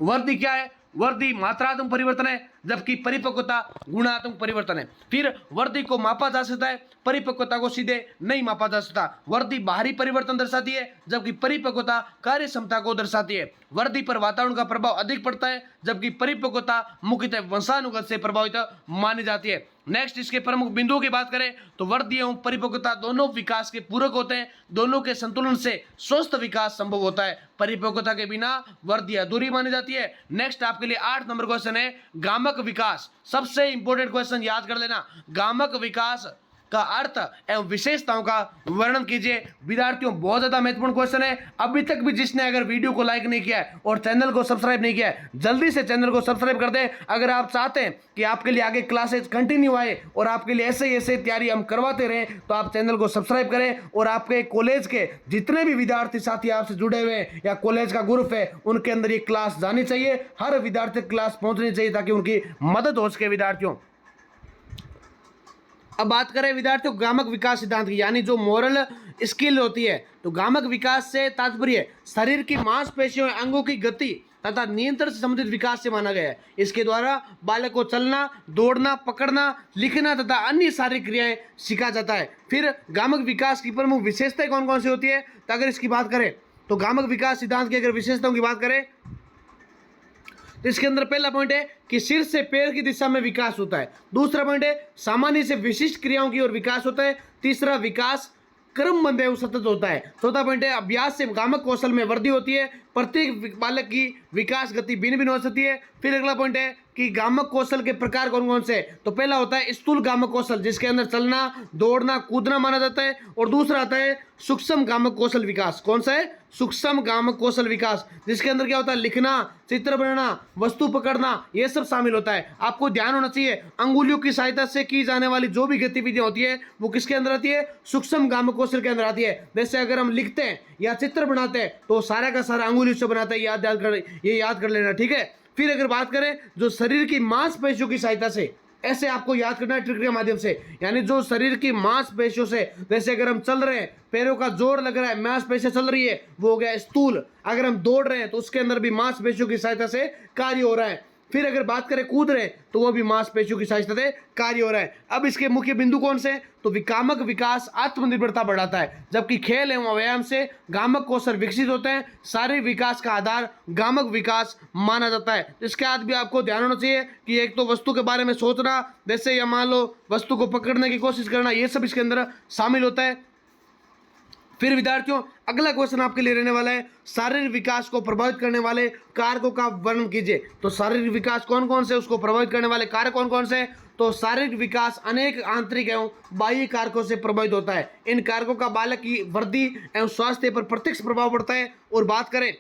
A: वृद्धि क्या है? वृद्धि मात्रात्मक परिवर्तन है, जबकि परिपक्वता गुणात्मक परिवर्तन है। फिर वृद्धि को मापा जा सकता है, परिपक्वता को सीधे नहीं मापा जा सकता। वृद्धि बाहरी परिवर्तन दर्शाती है, जबकि परिपक्वता कार्य क्षमता को दर्शाती है। वृद्धि पर वातावरण का प्रभाव अधिक पड़ता है, जबकि परिपक्वता मुख्यतः वंशानुगत से प्रभावित मानी जाती है। नेक्स्ट इसके प्रमुख बिंदुओं की बात करें तो वृद्धि एवं परिपक्वता दोनों विकास के पूरक होते हैं। दोनों के संतुलन से स्वस्थ विकास संभव होता है। परिपक्वता के बिना वृद्धि अधूरी मानी जाती है। नेक्स्ट आपके लिए 8 नंबर क्वेश्चन है, गामक विकास। सबसे इंपॉर्टेंट क्वेश्चन याद कर लेना, गामक विकास का अर्थ एवं विशेषताओं का वर्णन कीजिए। विद्यार्थियों, बहुत ज्यादा महत्वपूर्ण क्वेश्चन है। अभी तक भी जिसने अगर वीडियो को लाइक नहीं किया है और चैनल को सब्सक्राइब नहीं किया है, जल्दी से चैनल को सब्सक्राइब कर दें। अगर आप चाहते हैं कि आपके लिए आगे क्लासेस कंटिन्यू आए और आपके लिए ऐसे तैयारी हम करवाते रहें, तो आप चैनल को सब्सक्राइब करें। और आपके कॉलेज के जितने भी विद्यार्थी साथी आपसे जुड़े हुए हैं या कॉलेज का ग्रुप है, उनके अंदर ये क्लास जानी चाहिए। हर विद्यार्थी क्लास पहुंचनी चाहिए ताकि उनकी मदद हो सके। विद्यार्थियों, अब बात करें विद्यार्थियों गामक विकास सिद्धांत की, यानी जो मोरल स्किल होती है। तो गामक विकास से तात्पर्य शरीर की मांसपेशियों अंगों की गति तथा नियंत्रण से संबंधित विकास से माना गया है। इसके द्वारा बालक को चलना, दौड़ना, पकड़ना, लिखना तथा अन्य शारीरिक क्रियाएं सिखा जाता है। फिर गामक विकास की प्रमुख विशेषताएं कौन कौन सी होती है? तो अगर इसकी बात करें तो गामक विकास सिद्धांत की अगर विशेषताओं की बात करें तो इसके अंदर पहला पॉइंट है कि सिर से पैर की दिशा में विकास होता है। दूसरा पॉइंट है सामान्य से विशिष्ट क्रियाओं की ओर विकास होता है। तीसरा, विकास क्रमबद्ध एवं सतत होता है। चौथा पॉइंट है अभ्यास से गामक कौशल में वृद्धि होती है। प्रत्येक बालक की विकास गति भिन्न भिन्न हो सकती है। फिर अगला पॉइंट है कि गामक कौशल के प्रकार कौन कौन से? तो पहला होता है स्थूल गामक कौशल, जिसके अंदर चलना, दौड़ना, कूदना माना जाता है। और दूसरा आता है सूक्ष्म गामक कौशल विकास। कौन सा है? सूक्ष्म गामक कौशल विकास, जिसके अंदर क्या होता है? लिखना, चित्र बनाना, वस्तु पकड़ना, ये सब शामिल होता है। आपको ध्यान होना चाहिए, अंगुलियों की सहायता से की जाने वाली जो भी गतिविधियां होती है वो किसके अंदर आती है? सूक्ष्म गामक कौशल के अंदर आती है। जैसे अगर हम लिखते हैं या चित्र बनाते हैं तो सारा का सारा अंगुलियों से बनाते हैं। ये याद कर लेना, ठीक है। फिर अगर बात करें जो शरीर की मांसपेशियों की सहायता से, ऐसे आपको याद करना है ट्रिक के माध्यम से, यानी जो शरीर की मांसपेशियों से, जैसे अगर हम चल रहे हैं, पैरों का जोर लग रहा है, मांसपेशियां चल रही है, वो हो गया स्थूल। अगर हम दौड़ रहे हैं तो उसके अंदर भी मांसपेशियों की सहायता से कार्य हो रहा है। फिर अगर बात करें कूद रहे हैं तो वो भी मांसपेशियों की सहायता से कार्य हो रहा है। अब इसके मुख्य बिंदु कौन से? तो गामक विकास आत्मनिर्भरता बढ़ाता है, जबकि खेल एवं व्यायाम से गामक कौशल विकसित होते हैं। शारीरिक विकास का आधार गामक विकास माना जाता है। इसके बाद भी आपको ध्यान होना चाहिए कि एक तो वस्तु के बारे में सोचना, जैसे या मान लो वस्तु को पकड़ने की कोशिश करना, ये सब इसके अंदर शामिल होता है। फिर विद्यार्थियों अगला क्वेश्चन आपके लिए रहने वाला है, शारीरिक विकास को प्रभावित करने वाले कारकों का वर्णन कीजिए। तो शारीरिक विकास कौन कौन से, उसको प्रभावित करने वाले कारक कौन कौन से? तो शारीरिक विकास अनेक आंतरिक एवं बाह्य कारकों से प्रभावित होता है। इन कारकों का बालक की वृद्धि एवं स्वास्थ्य पर प्रत्यक्ष प्रभाव पड़ता है। और बात करें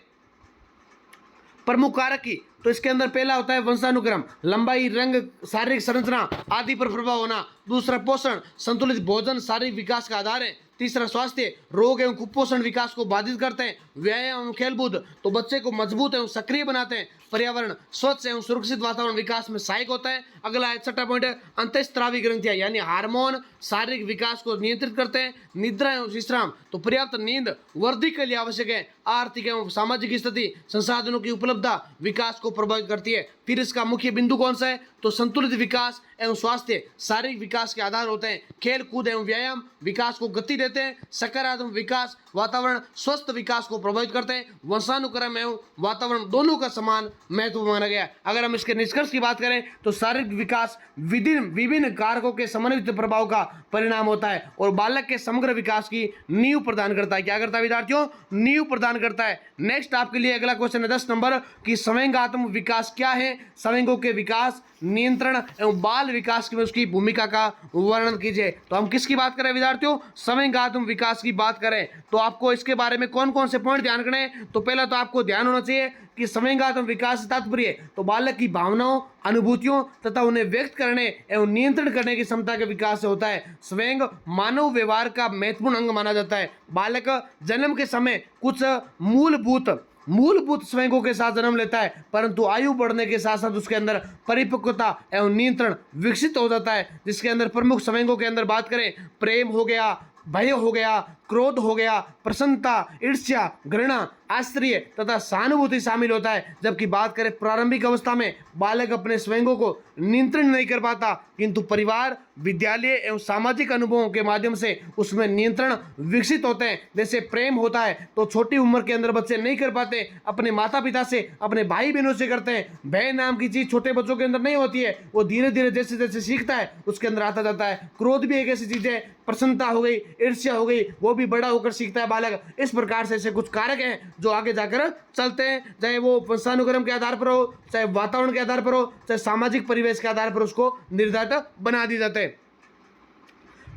A: प्रमुख कारक की, तो इसके अंदर पहला होता है वंशानुक्रम, लंबाई, रंग, शारीरिक संरचना आदि पर प्रभाव होना। दूसरा पोषण, संतुलित भोजन शारीरिक विकास का आधार है। तीसरा स्वास्थ्य, रोग एवं कुपोषण विकास को बाधित करते हैं। व्यायाम एवं खेलकूद तो बच्चे को मजबूत एवं सक्रिय बनाते हैं। पर्यावरण, स्वच्छ एवं सुरक्षित वातावरण विकास में सहायक होता है। अगला है छठा पॉइंट है अंतःस्रावी ग्रंथियां यानी हार्मोन शारीरिक विकास को नियंत्रित करते हैं। निद्रा एवं विश्राम तो पर्याप्त नींद वृद्धि के लिए आवश्यक है। आर्थिक एवं सामाजिक स्थिति संसाधनों की उपलब्धता विकास को प्रभावित करती है। फिर इसका मुख्य बिंदु कौन सा है? तो संतुलित विकास एवं स्वास्थ्य शारीरिक विकास के आधार होते हैं। खेल कूद एवं व्यायाम विकास को गति देते हैं। सकारात्मक विकास वातावरण स्वस्थ विकास को प्रभावित करते हैं। वंशानुक्रम एवं वातावरण दोनों का समान महत्व माना गया है। अगर हम इसके निष्कर्ष की बात करें तो शारीरिक विकास विभिन्न कारकों के समन्वित प्रभाव का परिणाम होता है और बालक के समग्र विकास की नींव प्रदान करता है। क्या करता है विद्यार्थियों? नींव प्रदान करता है। नेक्स्ट आपके लिए अगला क्वेश्चन है 10 नंबर की संवेगात्मक विकास क्या है? संवेगों के विकास, नियंत्रण एवं बाल विकास में उसकी भूमिका का वर्णन कीजिए। तो हम किसकी बात करें विद्यार्थियों? संवेगात्मक विकास की बात करें तो आपको इसके बारे में कौन कौन से पॉइंट ध्यान रखने हैं? तो पहला तो आपको ध्यान होना चाहिए कि संवेगात्मक विकास से तात्पर्य तो बालक की भावनाओं, अनुभूतियों तथा उन्हें व्यक्त करने एवं नियंत्रण करने की क्षमता के विकास से होता है। संवेग मानव व्यवहार का महत्वपूर्ण अंग माना जाता है। बालक जन्म के समय कुछ मूलभूत संवेगों के साथ जन्म लेता है, परंतु आयु बढ़ने के साथ साथ उसके अंदर परिपक्वता एवं नियंत्रण विकसित हो जाता है। जिसके अंदर प्रमुख संवेगों के अंदर बात करें, प्रेम हो गया, भय हो गया, क्रोध हो गया, प्रसन्नता, ईर्ष्या, घृणा, आश्चर्य तथा सहानुभूति शामिल होता है। जबकि बात करें प्रारंभिक अवस्था में बालक अपने संवेगों को नियंत्रण नहीं कर पाता, किंतु परिवार, विद्यालय एवं सामाजिक अनुभवों के माध्यम से उसमें नियंत्रण विकसित होते हैं। जैसे प्रेम होता है तो छोटी उम्र के अंदर बच्चे नहीं कर पाते, अपने माता पिता से, अपने भाई बहनों से करते हैं। भय नाम की चीज छोटे बच्चों के अंदर नहीं होती है, वो धीरे धीरे जैसे जैसे सीखता है उसके अंदर आता जाता है। क्रोध भी एक ऐसी चीज है, प्रसन्नता हो गई, ईर्ष्या हो गई, वो भी बड़ा होकर सीखता है बालक। इस प्रकार से ऐसे कुछ कारक हैं जो आगे जाकर चलते हैं, चाहे वो वंशानुक्रम के आधार पर हो, चाहे वातावरण के आधार पर हो, चाहे सामाजिक परिवेश के आधार पर उसको निर्धारित बना दी जाते हैं।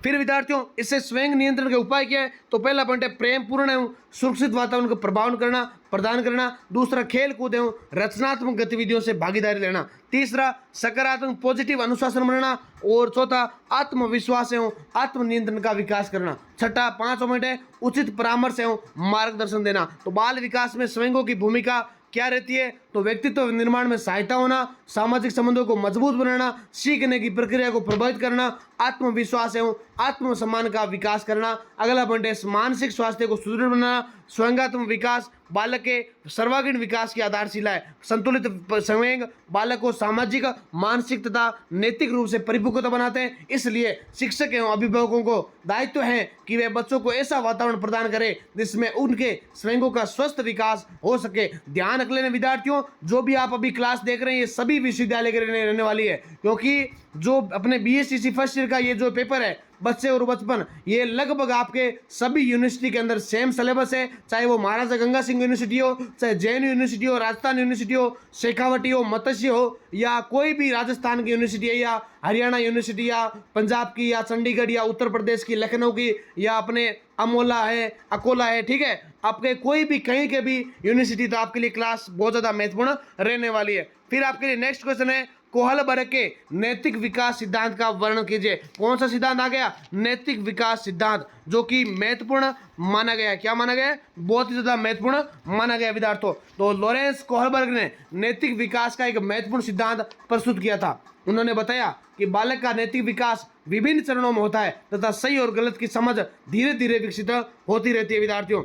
A: फिर विद्यार्थियों इससे स्वयं नियंत्रण के उपाय क्या है? तो पहला पॉइंट है प्रेम पूर्ण एवं सुरक्षित वातावरण को प्रदान करना। दूसरा खेल कूद एवं रचनात्मक गतिविधियों से भागीदारी लेना। तीसरा सकारात्मक पॉजिटिव अनुशासन बनाना। और चौथा आत्मविश्वास एवं आत्मनियंत्रण का विकास करना। छठा 5वां पॉइंट है उचित परामर्श एवं मार्गदर्शन देना। तो बाल विकास में संवेगों की भूमिका क्या रहती है? तो व्यक्तित्व निर्माण में सहायता होना, सामाजिक संबंधों को मजबूत बनाना, सीखने की प्रक्रिया को प्रभावित करना, आत्मविश्वास एवं आत्मसम्मान का विकास करना। अगला पॉइंट है मानसिक स्वास्थ्य को सुदृढ़ बनाना। स्वयंगात्मक विकास बालक के सर्वांगीण विकास की आधारशिला है। संतुलित संवेग बालक को सामाजिक, मानसिक तथा नैतिक रूप से परिपक्वता बनाते हैं। इसलिए शिक्षक एवं अभिभावकों को दायित्व है कि वे बच्चों को ऐसा वातावरण प्रदान करें जिसमें उनके संवेगों का स्वस्थ विकास हो सके। ध्यान रख लेना विद्यार्थियों, जो भी आप अभी क्लास देख रहे हैं ये सभी विश्वविद्यालय के रहने वाली है, क्योंकि जो अपने बीएससी फर्स्ट ईयर का ये जो पेपर है बच्चे और बचपन, ये लगभग आपके सभी यूनिवर्सिटी के अंदर सेम सिलेबस है। चाहे वो महाराजा गंगा सिंह यूनिवर्सिटी हो, चाहे जैन यूनिवर्सिटी हो, राजस्थान यूनिवर्सिटी हो, शेखावटी हो, मत्स्य हो, या कोई भी राजस्थान की यूनिवर्सिटी है, या हरियाणा यूनिवर्सिटी, या पंजाब की, या चंडीगढ़, या उत्तर प्रदेश की लखनऊ की, या अपने अमोला है, अकोला है, ठीक है, आपके कोई भी कहीं के भी यूनिवर्सिटी, तो आपके लिए क्लास बहुत ज़्यादा महत्वपूर्ण रहने वाली है। फिर आपके लिए नेक्स्ट क्वेश्चन है कोहलबर्ग के नैतिक विकास सिद्धांत का वर्णन कीजिए। कौन सा सिद्धांत आ गया? नैतिक विकास सिद्धांत, जो कि महत्वपूर्ण माना गया। क्या माना गया? बहुत ही ज्यादा महत्वपूर्ण माना गया विद्यार्थियों। तो लॉरेंस कोहलबर्ग ने नैतिक विकास का एक महत्वपूर्ण सिद्धांत प्रस्तुत किया था। उन्होंने बताया कि बालक का नैतिक विकास विभिन्न चरणों में होता है तथा सही और गलत की समझ धीरे धीरे विकसित होती रहती है विद्यार्थियों।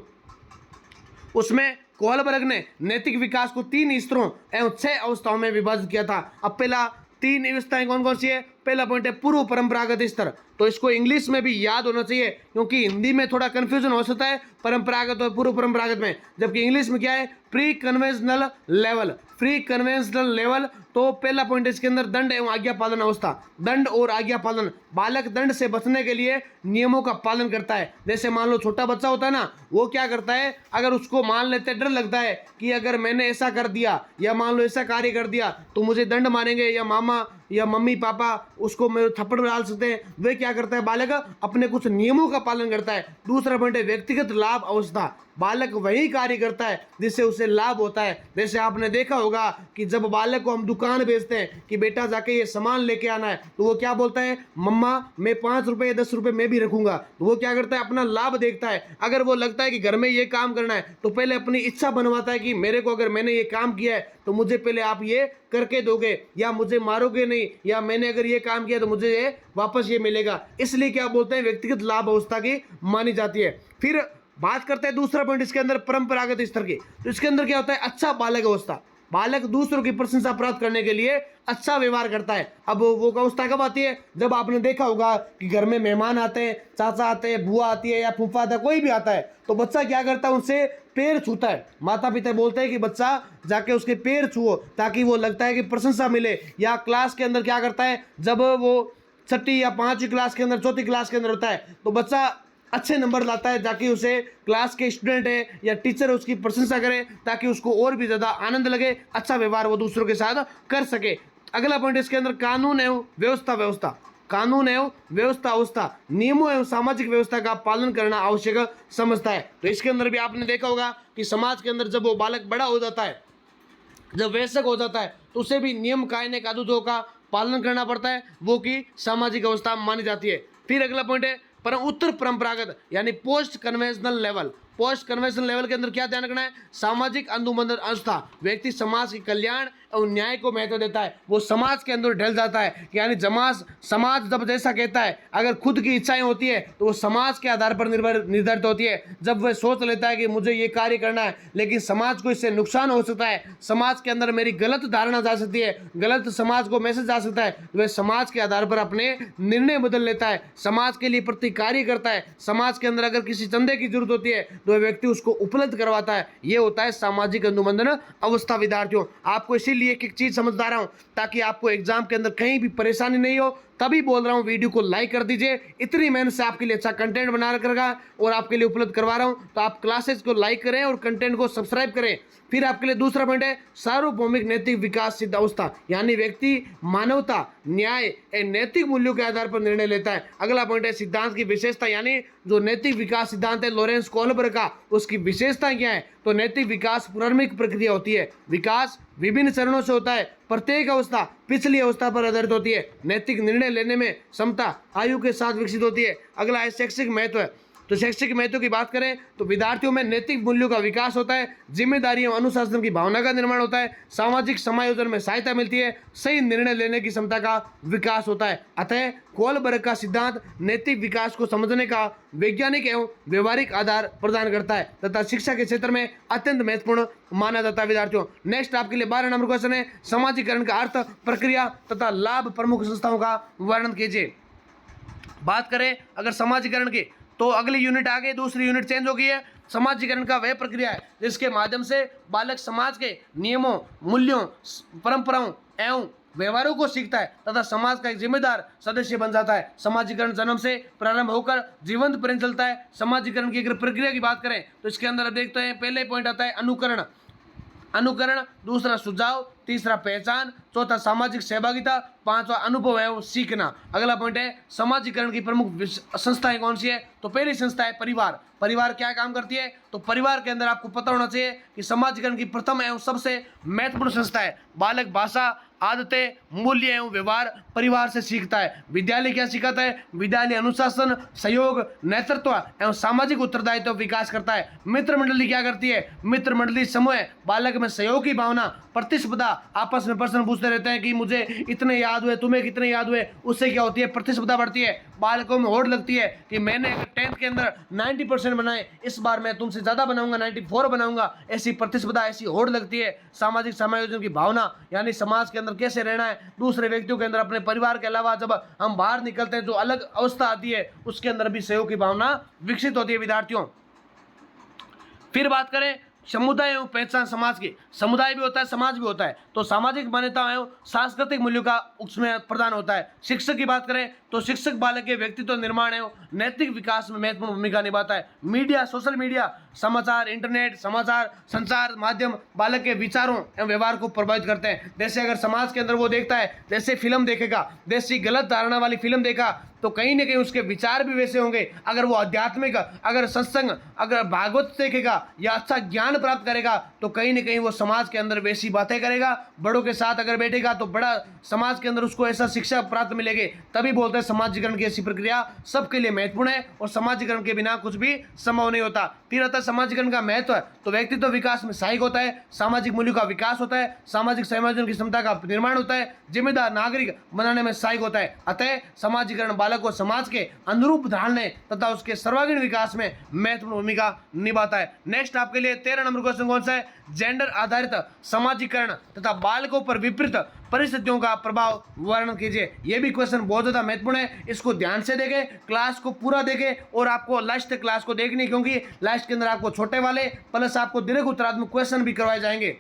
A: उसमें कोहलबर्ग ने नैतिक विकास को 3 स्तरों एवं 6 अवस्थाओं में विभाजित किया था। अब पहला 3 अवस्थाएं कौन कौन सी है? पहला पॉइंट है पूर्व परंपरागत स्तर, तो इसको इंग्लिश में भी याद होना चाहिए, क्योंकि हिंदी में थोड़ा कंफ्यूजन हो सकता है परंपरागत और पूर्व परंपरागत में, जबकि इंग्लिश में क्या है, pre conventional level. Pre conventional level, तो पहला पॉइंट इसके अंदर दंड एवं आज्ञा पालन अवस्था। दंड और आज्ञा पालन, बालक दंड से बचने के लिए नियमों का पालन करता है। जैसे मान लो छोटा बच्चा होता है ना, वो क्या करता है, अगर उसको मान लेते डर लगता है कि अगर मैंने ऐसा कर दिया या मान लो ऐसा कार्य कर दिया तो मुझे दंड मारेंगे, या मामा या मम्मी पापा उसको मेरे थप्पड़ डाल सकते हैं, वे क्या करता है, बालक अपने कुछ नियमों का पालन करता है। दूसरा पॉइंट है व्यक्तिगत लाभ अवस्था। बालक वही कार्य करता है जिससे उसे लाभ होता है। जैसे आपने देखा होगा कि जब बालक को हम दुकान भेजते हैं कि बेटा जाके ये सामान लेके आना है, तो वो क्या बोलता है, मम्मा मैं 5 रुपए या 10 रुपए मैं भी रखूंगा। तो वो क्या करता है, अपना लाभ देखता है। अगर वो लगता है कि घर में ये काम करना है तो पहले अपनी इच्छा बनवाता है कि मेरे को अगर मैंने ये काम किया है तो मुझे पहले आप ये करके दोगे, या मुझे मारोगे नहीं, या मैंने अगर ये काम किया तो मुझे ये वापस ये मिलेगा। इसलिए क्या बोलते हैं, व्यक्तिगत लाभ अवस्था की मानी जाती है। फिर बात करते हैं दूसरा पॉइंट इसके अंदर परंपरागत स्तर की। तो इसके अंदर क्या होता है, अच्छा बालक अवस्था। बालक दूसरों की प्रशंसा प्राप्त करने के लिए अच्छा व्यवहार करता है। अब वो अवस्था कब आती है, जब आपने देखा होगा कि घर में मेहमान आते हैं, चाचा आते हैं, बुआ आती है या फूफा आता है, कोई भी आता है, तो बच्चा क्या करता है, उनसे पैर छूता है। माता पिता बोलते हैं कि बच्चा जाके उसके पैर छुओ ताकि वो लगता है कि प्रशंसा मिले। या क्लास के अंदर क्या करता है, जब वो 6ठी या 5वीं क्लास के अंदर, 4थी क्लास के अंदर होता है, तो बच्चा अच्छे नंबर लाता है ताकि उसे क्लास के स्टूडेंट है या टीचर उसकी प्रशंसा करे, ताकि उसको और भी ज़्यादा आनंद लगे, अच्छा व्यवहार वो दूसरों के साथ कर सके। अगला पॉइंट इसके अंदर कानून एवं व्यवस्था। कानून एवं व्यवस्था, नियमों एवं सामाजिक व्यवस्था का पालन करना आवश्यक समझता है। तो इसके अंदर भी आपने देखा होगा कि समाज के अंदर जब वो बालक बड़ा हो जाता है, जब वयस्क हो जाता है, तो उसे भी नियम कायदे कानूनों का पालन करना पड़ता है, वो की सामाजिक अवस्था मानी जाती है। फिर अगला पॉइंट है पर उत्तर परंपरागत यानी post conventional level. Post conventional level के अंदर क्या ध्यान रखना है, सामाजिक अनुबंधन अवस्था। व्यक्ति समाज के कल्याण और न्याय को महत्व देता है, वो समाज के अंदर ढल जाता है। यानी समाज जब जैसा कहता है, अगर खुद की इच्छाएं होती है तो वो समाज के आधार पर निर्धारित होती है। जब वह सोच लेता है कि मुझे ये कार्य करना है लेकिन समाज को इससे नुकसान हो सकता है, समाज के अंदर मेरी गलत धारणा जा सकती है, गलत समाज को मैसेज जा सकता है, तो वह समाज के आधार पर अपने निर्णय बदल लेता है, समाज के लिए प्रति कार्य करता है। समाज के अंदर अगर किसी चंदे की जरूरत होती है तो वह व्यक्ति उसको उपलब्ध करवाता है। ये होता है सामाजिक अनुबंधन अवस्था। विद्यार्थियों, आपको इसीलिए एक चीज समझा रहा हूं ताकि आपको एग्जाम के अंदर कहीं भी परेशानी नहीं हो, तभी बोल रहा हूं वीडियो को लाइक कर दीजिए। इतनी मेहनत से आपके लिए अच्छा कंटेंट बना रखा और आपके लिए उपलब्ध करवा रहा हूं, तो आप क्लासेस को लाइक करें और कंटेंट को सब्सक्राइब करें। फिर आपके लिए दूसरा पॉइंट है सार्वभौमिक नैतिक विकास सिद्ध अवस्था, यानी व्यक्ति मानवता, न्याय एवं नैतिक मूल्यों के आधार पर निर्णय लेता है। अगला पॉइंट है सिद्धांत की विशेषता, यानी जो नैतिक विकास सिद्धांत है लॉरेंस कोहलबर्ग का, उसकी विशेषता क्या है, तो नैतिक विकास प्रारंभिक प्रक्रिया होती है। विकास विभिन्न चरणों से होता है, प्रत्येक अवस्था पिछली अवस्था पर आधारित होती है। नैतिक निर्णय लेने में क्षमता आयु के साथ विकसित होती है। अगला है शैक्षिक महत्व है। तो शैक्षिक महत्व की बात करें तो विद्यार्थियों में नैतिक मूल्यों का विकास होता है, जिम्मेदारी एवं अनुशासन की भावना का निर्माण होता है, सामाजिक समायोजन में सहायता मिलती है, सही निर्णय लेने की क्षमता का विकास होता है। अतः कोहलबर्ग का सिद्धांत नैतिक विकास को समझने का वैज्ञानिक एवं व्यवहारिक आधार प्रदान करता है तथा शिक्षा के क्षेत्र में अत्यंत महत्वपूर्ण माना जाता है। विद्यार्थियों, नेक्स्ट आपके लिए 12 नंबर क्वेश्चन है, समाजीकरण का अर्थ, प्रक्रिया तथा लाभ प्रमुख संस्थाओं का वर्णन कीजिए। बात करें अगर समाजीकरण की, तो अगली यूनिट आ गई, दूसरी यूनिट चेंज हो गई है। समाजीकरण का वह प्रक्रिया है जिसके माध्यम से बालक समाज के नियमों, मूल्यों, परंपराओं एवं व्यवहारों को सीखता है तथा समाज का एक जिम्मेदार सदस्य बन जाता है। समाजीकरण जन्म से प्रारंभ होकर जीवंत पर्यंत चलता है। समाजीकरण की अगर प्रक्रिया की बात करें तो इसके अंदर देखते हैं, पहले पॉइंट आता है अनुकरण, दूसरा सुझाव, तीसरा पहचान, चौथा सामाजिक सहभागिता, पांचवा अनुभव एवं सीखना। अगला पॉइंट है समाजीकरण की प्रमुख संस्थाएं कौन सी है, तो पहली संस्था है परिवार। परिवार क्या काम करती है, तो परिवार के अंदर आपको पता होना चाहिए कि समाजीकरण की प्रथम एवं सबसे महत्वपूर्ण संस्था है। बालक भाषा, आदतें, मूल्य एवं व्यवहार परिवार से सीखता है। विद्यालय क्या सिखाता है, विद्यालय अनुशासन, सहयोग, नेतृत्व एवं सामाजिक उत्तरदायित्व विकास करता है। मित्र मंडली क्या करती है, मित्र मंडली समूह बालक में सहयोग की भावना, प्रतिस्पर्धा आपस में प्रश्न पूछते रहते हैं कि मुझे इतने याद हुए, तुम्हें कितने याद हुए। उससे क्या होती है, प्रतिस्पर्धा बढ़ती है, बालकों में होड़ लगती है कि मैंने 10th के अंदर 90% बनाए, इस बार मैं तुमसे ज़्यादा बनाऊंगा, 94 बनाऊंगा। ऐसी प्रतिस्पर्धा, ऐसी होड़ लगती है। सामाजिक समायोजन की भावना, यानी समाज के अंदर कैसे रहना है, दूसरे व्यक्तियों के अंदर, अपने परिवार के अलावा जब हम बाहर निकलते हैं जो अलग अवस्था आती है, उसके अंदर भी सहयोग की भावना विकसित होती है विद्यार्थियों। फिर बात करें समुदाय एवं पहचान समाज की। समुदाय भी होता है, समाज भी होता है, तो सामाजिक मान्यताओं एवं सांस्कृतिक मूल्यों का उसमें प्रदान होता है। शिक्षक की बात करें तो शिक्षक बालक के व्यक्तित्व निर्माण एवं नैतिक विकास में महत्वपूर्ण भूमिका निभाता है। मीडिया, सोशल मीडिया, समाचार, इंटरनेट, समाचार संचार माध्यम बालक के विचारों एवं व्यवहार को प्रभावित करते हैं। जैसे अगर समाज के अंदर वो देखता है, जैसे फिल्म देखेगा, जैसी गलत धारणा वाली फिल्म देखा, तो कहीं ना कहीं उसके विचार भी वैसे होंगे। अगर वो आध्यात्मिक, अगर सत्संग, अगर भागवत देखेगा या अच्छा ज्ञान प्राप्त करेगा, तो कहीं ना कहीं वो समाज के अंदर वैसी बातें करेगा। बड़ों के साथ अगर बैठेगा तो बड़ा समाज के अंदर उसको ऐसा शिक्षा प्राप्त मिलेगी। तभी बोलते हैं समाजीकरण की ऐसी प्रक्रिया सबके लिए महत्वपूर्ण है, और समाजीकरण के बिना कुछ भी संभव नहीं होता। फिर आता है समाजीकरण का महत्व, तो व्यक्तित्व विकास में सहायक होता है, सामाजिक मूल्यों का विकास होता है, सामाजिक समायोजन की क्षमता का निर्माण होता है, जिम्मेदार नागरिक बनाने में सहायक होता है। अतः समाजीकरण बालक को समाज के अनुरूप ढालने तथा उसके सर्वांगीण विकास में महत्वपूर्ण भूमिका निभाता है। नेक्स्ट आपके लिए 13 नंबर क्वेश्चन कौन सा है, जेंडर आधारित समाजीकरण तथा बालकों पर विपरीत परिस्थितियों का प्रभाव वर्णन कीजिए। यह भी क्वेश्चन बहुत ज्यादा महत्वपूर्ण है, इसको ध्यान से देखें, क्लास को पूरा देखें, और आपको लास्ट क्लास को देखनी, क्योंकि लास्ट के अंदर आपको छोटे वाले प्लस आपको दीर्घ उत्तरात्मक क्वेश्चन भी करवाए जाएंगे।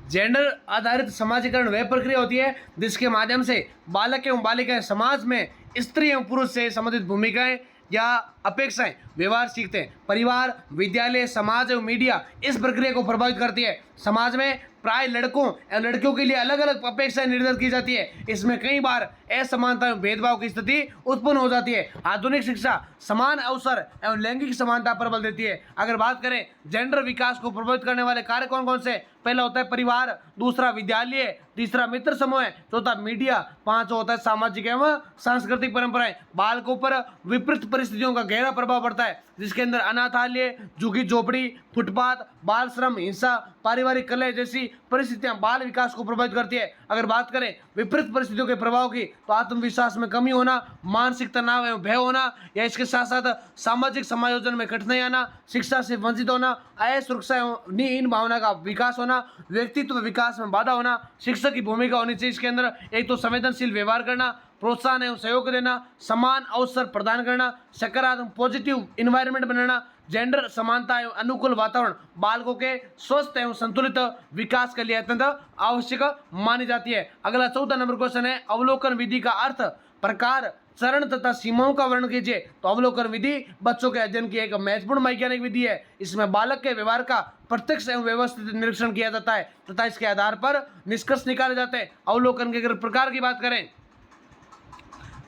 A: जेंडर आधारित समाजीकरण वह प्रक्रिया होती है जिसके माध्यम से बालक एवं बालिकाएं समाज में स्त्री एवं पुरुष से संबंधित भूमिकाएं या अपेक्षाएं व्यवहार सीखते हैं। परिवार, विद्यालय, समाज एवं मीडिया इस प्रक्रिया को प्रभावित करती है। समाज में प्राय लड़कों एवं लड़कियों के लिए अलग अलग अपेक्षाएं निर्धारित की जाती है। इसमें कई बार असमानता एवं भेदभाव की स्थिति उत्पन्न हो जाती है। आधुनिक शिक्षा समान अवसर एवं लैंगिक समानता पर बल देती है। अगर बात करें जेंडर विकास को प्रभावित करने वाले कार्य कौन कौन से, पहला होता है परिवार, दूसरा विद्यालय, तीसरा मित्र समूह, चौथा मीडिया, पांचवा होता है सामाजिक एवं सांस्कृतिक परंपराएं। बालकों पर विपरीत परिस्थितियों का गहरा प्रभाव पड़ता है, जिसके अंदर अनाथालय, झुग्गी झोपड़ी, फुटपाथ, बाल श्रम, हिंसा, पारिवारिक कलह जैसी परिस्थितियां बाल विकास को प्रभावित करती है। अगर बात करें विपरीत परिस्थितियों के प्रभाव की, तो आत्मविश्वास में कमी होना, मानसिक तनाव एवं भय होना, या इसके साथ साथ सामाजिक समायोजन में कठिनाई आना, शिक्षा से वंचित होना, असुरक्षा एवं हीन भावना का विकास होना, व्यक्तित्व विकास में बाधा होना। शिक्षक की भूमिका होनी चाहिए इसके अंदर, एक तो संवेदनशील व्यवहार करना, प्रोत्साहन एवं सहयोग देना, समान अवसर प्रदान करना, सकारात्मक पॉजिटिव इन्वायरमेंट बनाना, जेंडर समानता एवं अनुकूल वातावरण बालकों के स्वस्थ एवं संतुलित विकास के लिए अत्यंत आवश्यक मानी जाती है। अगला 14 नंबर क्वेश्चन है, अवलोकन विधि का अर्थ, प्रकार, चरण तथा सीमाओं का वर्णन कीजिए। तो अवलोकन विधि बच्चों के अध्ययन की एक महत्वपूर्ण वैज्ञानिक विधि है। इसमें बालक के व्यवहार का प्रत्यक्ष एवं व्यवस्थित निरीक्षण किया जाता है तथा इसके आधार पर निष्कर्ष निकाले जाते हैं। अवलोकन के अगर प्रकार की बात करें,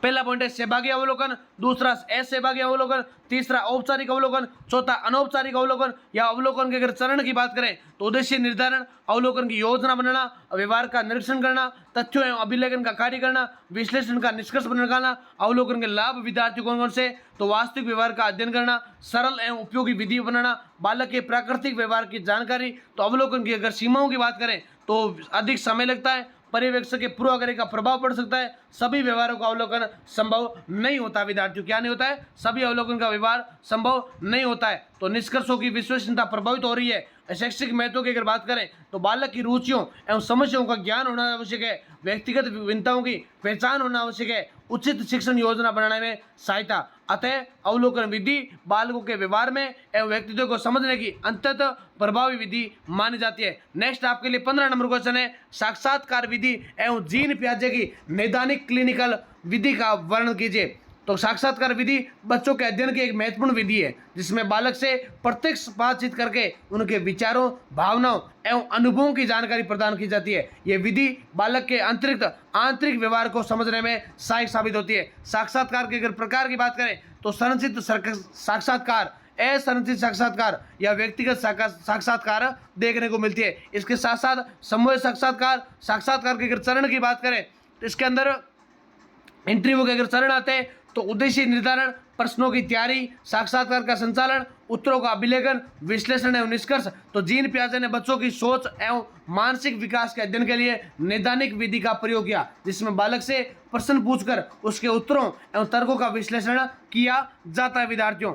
A: पहला पॉइंट है सहभागी अवलोकन, दूसरा असहभागी अवलोकन, तीसरा औपचारिक अवलोकन, चौथा अनौपचारिक अवलोकन। या अवलोकन के अगर चरण की बात करें तो उद्देश्य निर्धारण, अवलोकन की योजना बनाना, व्यवहार का निरीक्षण करना, तथ्यों एवं अभिलेखन का कार्य करना, विश्लेषण का निष्कर्ष निकालना। अवलोकन के लाभ विद्यार्थी कौन कौन से, तो वास्तविक व्यवहार का अध्ययन करना, सरल एवं उपयोगी विधि बनाना, बालक के प्राकृतिक व्यवहार की जानकारी। तो अवलोकन की अगर सीमाओं की बात करें तो अधिक समय लगता है, पर्यवेक्षक के पूर्वाग्रह का प्रभाव पड़ सकता है, सभी व्यवहारों का अवलोकन संभव नहीं होता। विद्यार्थियों क्या नहीं होता है, सभी अवलोकन का व्यवहार संभव नहीं होता है। तो निष्कर्षों की विश्वसनीयता प्रभावित हो रही है। शैक्षिक महत्व की अगर बात करें तो बालक की रुचियों एवं समस्याओं का ज्ञान होना आवश्यक है, व्यक्तिगत विभिन्नताओं की पहचान होना आवश्यक है, उचित शिक्षण योजना बनाने में सहायता। अतः अवलोकन विधि बालकों के व्यवहार में एवं व्यक्तित्व को समझने की अंततः प्रभावी विधि मानी जाती है। नेक्स्ट आपके लिए 15 नंबर क्वेश्चन है, साक्षात्कार विधि एवं जीन पियाजे की नैदानिक क्लिनिकल विधि का वर्णन कीजिए। तो साक्षात्कार विधि बच्चों के अध्ययन की एक महत्वपूर्ण विधि है, जिसमें बालक से प्रत्यक्ष बातचीत करके उनके विचारों, भावनाओं एवं अनुभवों की जानकारी प्रदान की जाती है। यह विधि बालक के अतिरिक्त आंतरिक व्यवहार को समझने में सहायक साबित होती है। साक्षात्कार के अगर प्रकार की बात करें तो संरचित साक्षात्कार, असंरचित साक्षात्कार या व्यक्तिगत साक्षात्कार देखने को मिलती है। इसके साथ साथ समूह साक्षात्कार, साक्षात्कार के अगर चरण की बात करें तो इसके अंदर इंटरव्यू के अगर चरण आते हैं तो उद्देश्य निर्धारण, प्रश्नों की तैयारी, साक्षात्कार का संचालन, उत्तरों का अभिलेखन, विश्लेषण एवं निष्कर्ष। तो जीन पियाजे ने बच्चों की सोच एवं मानसिक विकास के अध्ययन के लिए नैदानिक विधि का प्रयोग किया, जिसमें बालक से प्रश्न पूछकर उसके उत्तरों एवं तर्कों का विश्लेषण किया जाता है विद्यार्थियों।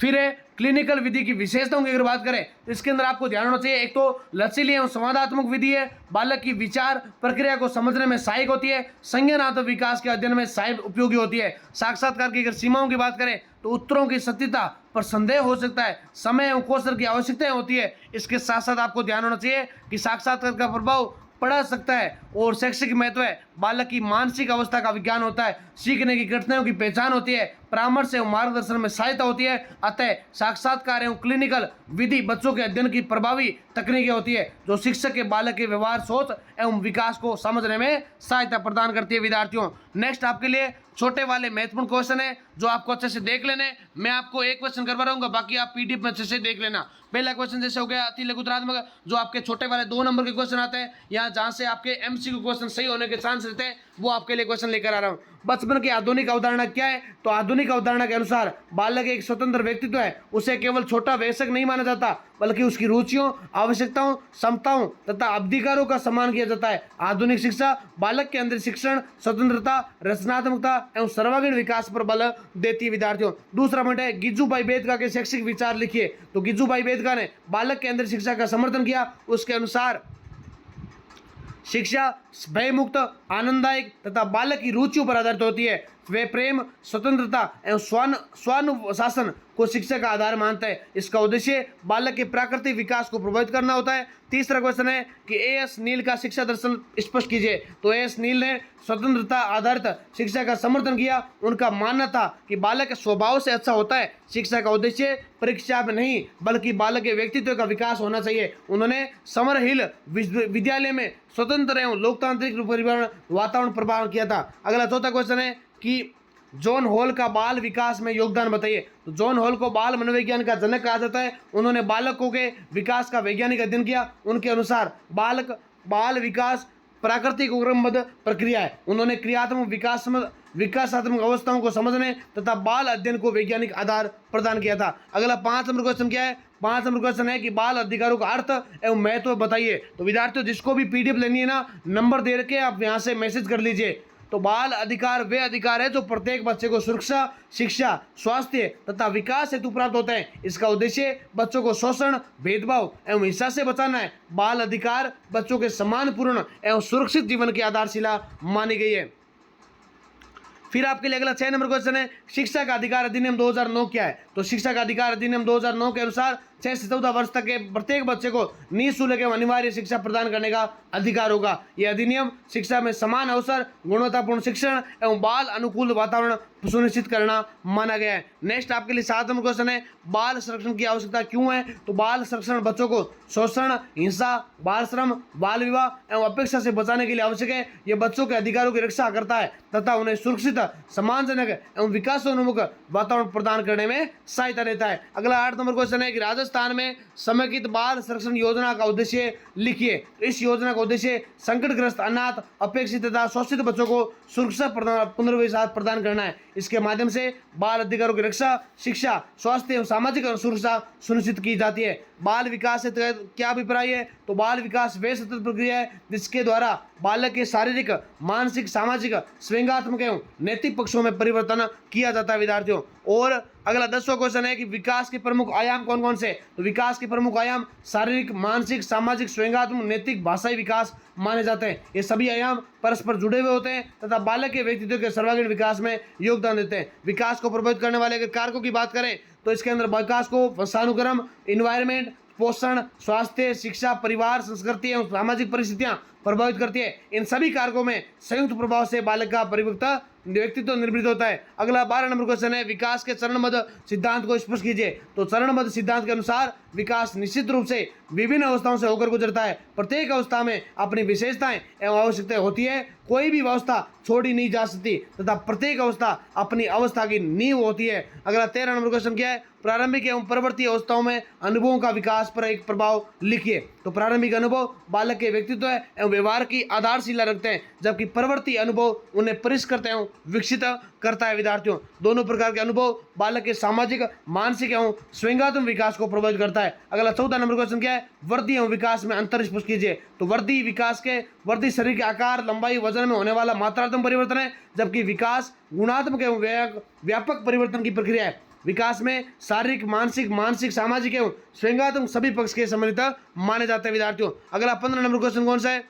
A: फिर क्लिनिकल विधि की विशेषताओं की अगर बात करें तो इसके अंदर आपको ध्यान होना चाहिए, एक तो लचीली एवं संवादात्मक विधि है, बालक की विचार प्रक्रिया को समझने में सहायक होती है, संज्ञानात्मक विकास के अध्ययन में सहायक उपयोगी होती है। साक्षात्कार की अगर सीमाओं की बात करें तो उत्तरों की सत्यता पर संदेह हो सकता है, समय एवं कौशल की आवश्यकता होती है। इसके साथ साथ आपको ध्यान होना चाहिए कि साक्षात्कार का प्रभाव पड़ा सकता है और शैक्षिक महत्व है, बालक की मानसिक अवस्था का विज्ञान होता है, सीखने की कठिनाइयों की पहचान होती है, परामर्श एवं मार्गदर्शन में सहायता होती है। अतः साक्षात्कार एवं क्लिनिकल विधि बच्चों के अध्ययन की प्रभावी तकनीकें होती है जो शिक्षक के बालक के व्यवहार, सोच एवं विकास को समझने में सहायता प्रदान करती है विद्यार्थियों। नेक्स्ट आपके लिए छोटे वाले महत्वपूर्ण क्वेश्चन है जो आपको अच्छे से देख लेने। मैं आपको एक क्वेश्चन करवा रहूंगा, बाकी आप पीडीएफ में अच्छे से देख लेना। पहला क्वेश्चन जैसे हो गया अति लघुतरात्मक, जो आपके छोटे वाले 2 नंबर के क्वेश्चन आते हैं, यहाँ जहाँ से आपके एमसीक्यू क्वेश्चन सही होने के चांस रहते हैं, वो आपके लिए क्वेश्चन लेकर आ रहा हूँ। बचपन की आधुनिक अवधारणा क्या है? तो आधुनिक अवधारणा के अनुसार बालक एक स्वतंत्र व्यक्तित्व है, उसे केवल छोटा वयस्क नहीं माना जाता बल्कि उसकी रुचियों, आवश्यकताओं, क्षमताओं तथा अधिकारों का सम्मान किया जाता है। आधुनिक शिक्षा बालक के अंदर शिक्षण, स्वतंत्रता, रचनात्मकता एवं सर्वांगीण विकास पर बल देती है विद्यार्थियों। दूसरा पॉइंट है गिजुभाई बेदका के शैक्षिक विचार लिखिए। तो गिजुभाई बेदका ने बालक के अंदर शिक्षा का समर्थन किया। उसके अनुसार शिक्षा भयमुक्त, आनंददायक तथा बालक की रुचियों पर आधारित होती है। वे प्रेम, स्वतंत्रता एवं स्वानुशासन को शिक्षा का आधार मानता है। इसका उद्देश्य बालक के प्राकृतिक विकास को प्रभावित करना होता है। तीसरा क्वेश्चन है कि एएस नील का शिक्षा दर्शन स्पष्ट कीजिए। तो एएस नील ने स्वतंत्रता आधारित शिक्षा का समर्थन किया। उनका मानना था कि बालक स्वभाव से अच्छा होता है, शिक्षा का उद्देश्य परीक्षा में नहीं बल्कि बालक के व्यक्तित्व का विकास होना चाहिए। उन्होंने समर हिल विद्यालय में स्वतंत्र एवं लोकतांत्रिक वातावरण प्रदान किया था। अगला चौथा क्वेश्चन है कि जॉन हॉल का बाल विकास में योगदान बताइए। तो जॉन हॉल को बाल मनोविज्ञान का जनक कहा जाता है। उन्होंने बालकों के विकास का वैज्ञानिक अध्ययन किया। उनके अनुसार बाल विकास प्राकृतिक क्रमबद्ध प्रक्रिया है। उन्होंने क्रियात्मक विकासात्मक अवस्थाओं को समझने तथा बाल अध्ययन को वैज्ञानिक आधार प्रदान किया था। अगला 5 नंबर क्वेश्चन क्या है? 5 नंबर क्वेश्चन है कि बाल अधिकारों का अर्थ एवं महत्व बताइए। तो विद्यार्थियों जिसको भी पीडीएफ लेनी है ना, नंबर दे रखे आप यहाँ से मैसेज कर लीजिए। तो बाल अधिकार वे अधिकार है जो प्रत्येक बच्चे को सुरक्षा, शिक्षा, स्वास्थ्य तथा विकास हेतु प्राप्त होते हैं। इसका उद्देश्य बच्चों को शोषण, भेदभाव एवं हिंसा से बचाना है। बाल अधिकार बच्चों के सम्मानपूर्ण एवं सुरक्षित जीवन की आधारशिला मानी गई है। फिर आपके लिए अगला 6 नंबर क्वेश्चन है शिक्षा का अधिकार अधिनियम 2009 क्या है? तो शिक्षा का अधिकार अधिनियम 2009 के अनुसार 6 से 14 वर्ष तक के प्रत्येक बच्चे को निःशुल्क एवं अनिवार्य शिक्षा प्रदान करने का अधिकार होगा। यह अधिनियम शिक्षा में समान अवसर, गुणवत्तापूर्ण शिक्षण एवं बाल अनुकूल वातावरण सुनिश्चित करना माना गया है। नेक्स्ट आपके लिए 7 नंबर क्वेश्चन है बाल संरक्षण की आवश्यकता क्यों है? तो बाल संरक्षण बच्चों को शोषण, हिंसा, बाल श्रम, बाल विवाह एवं अपेक्षा से बचाने के लिए आवश्यक है। यह बच्चों के अधिकारों की रक्षा करता है तथा उन्हें सुरक्षित, सम्मानजनक एवं विकासोन्मुख वातावरण प्रदान करने में सहायता देता है। अगला 8 नंबर क्वेश्चन है कि राजस्थान में समेकित बाल संरक्षण योजना का उद्देश्य लिखिए। इस योजना का उद्देश्य संकटग्रस्त, अनाथ, अपेक्षित तथा शोषित बच्चों को सुरक्षा पुनर्विकास प्रदान करना है। इसके माध्यम से बाल अधिकारों की रक्षा, शिक्षा, स्वास्थ्य एवं सामाजिक सुरक्षा सुनिश्चित की जाती है। बाल विकास से क्या अभिप्राय है? तो बाल विकास वे सतत प्रक्रिया है जिसके द्वारा बालक के शारीरिक, मानसिक, सामाजिक, स्वयंगात्मक एवं नैतिक पक्षों में परिवर्तन किया जाता है विद्यार्थियों। और अगला 10वां क्वेश्चन है कि विकास के प्रमुख आयाम कौन कौन से? तो विकास के प्रमुख आयाम शारीरिक, मानसिक, सामाजिक, स्वयंगात्मक, नैतिक, भाषाई विकास माने जाते हैं। ये सभी आयाम परस्पर जुड़े हुए होते हैं तथा बालक के व्यक्तित्व के सर्वांगीण विकास में योगदान देते हैं। विकास को प्रभावित करने वाले अगर कारकों की बात करें तो इसके अंदर विकास को वंशानुक्रम, इन्वायरमेंट, पोषण, स्वास्थ्य, शिक्षा, परिवार, संस्कृति एवं सामाजिक परिस्थितियां प्रभावित करती है। इन सभी कारकों में संयुक्त प्रभाव से बालक का परिपक्वता व्यक्तित्व निर्मित होता है। अगला 12 नंबर क्वेश्चन है विकास के चरणबद्ध सिद्धांत को स्पष्ट कीजिए। तो चरणबद्ध सिद्धांत के अनुसार विकास निश्चित रूप से विभिन्न अवस्थाओं से होकर गुजरता है। प्रत्येक अवस्था में अपनी विशेषताएं एवं आवश्यकताएं होती है। कोई भी अवस्था छोड़ी नहीं जा सकती तथा प्रत्येक अवस्था अपनी अवस्था की नींव होती है। अगला 13 नंबर क्वेश्चन क्या है? प्रारंभिक एवं परवर्ती अवस्थाओं में अनुभवों का विकास पर एक प्रभाव लिखिए। तो प्रारंभिक अनुभव बालक के व्यक्तित्व एवं व्यवहार की आधारशिला रखते हैं, जबकि परवर्ती अनुभव उन्हें परिष्कृत एवं विकसित करता है विद्यार्थियों। दोनों प्रकार के अनुभव बालक के सामाजिक, मानसिक एवं स्वयंगात्मक विकास को प्रभावित करता है। अगला 14 नंबर क्वेश्चन क्या है, वृद्धि एवं विकास में अंतर स्पष्ट कीजिए। तो वृद्धि शरीर के आकार, लंबाई, वजन में होने वाला मात्रात्मक परिवर्तन है, जबकि विकास गुणात्मक एवं व्यापक परिवर्तन की प्रक्रिया है। विकास में शारीरिक, मानसिक, सामाजिक एवं स्वयंगात्मक सभी पक्ष के सम्मिलित माने जाते हैं विद्यार्थियों। अगला 15 नंबर क्वेश्चन कौन सा है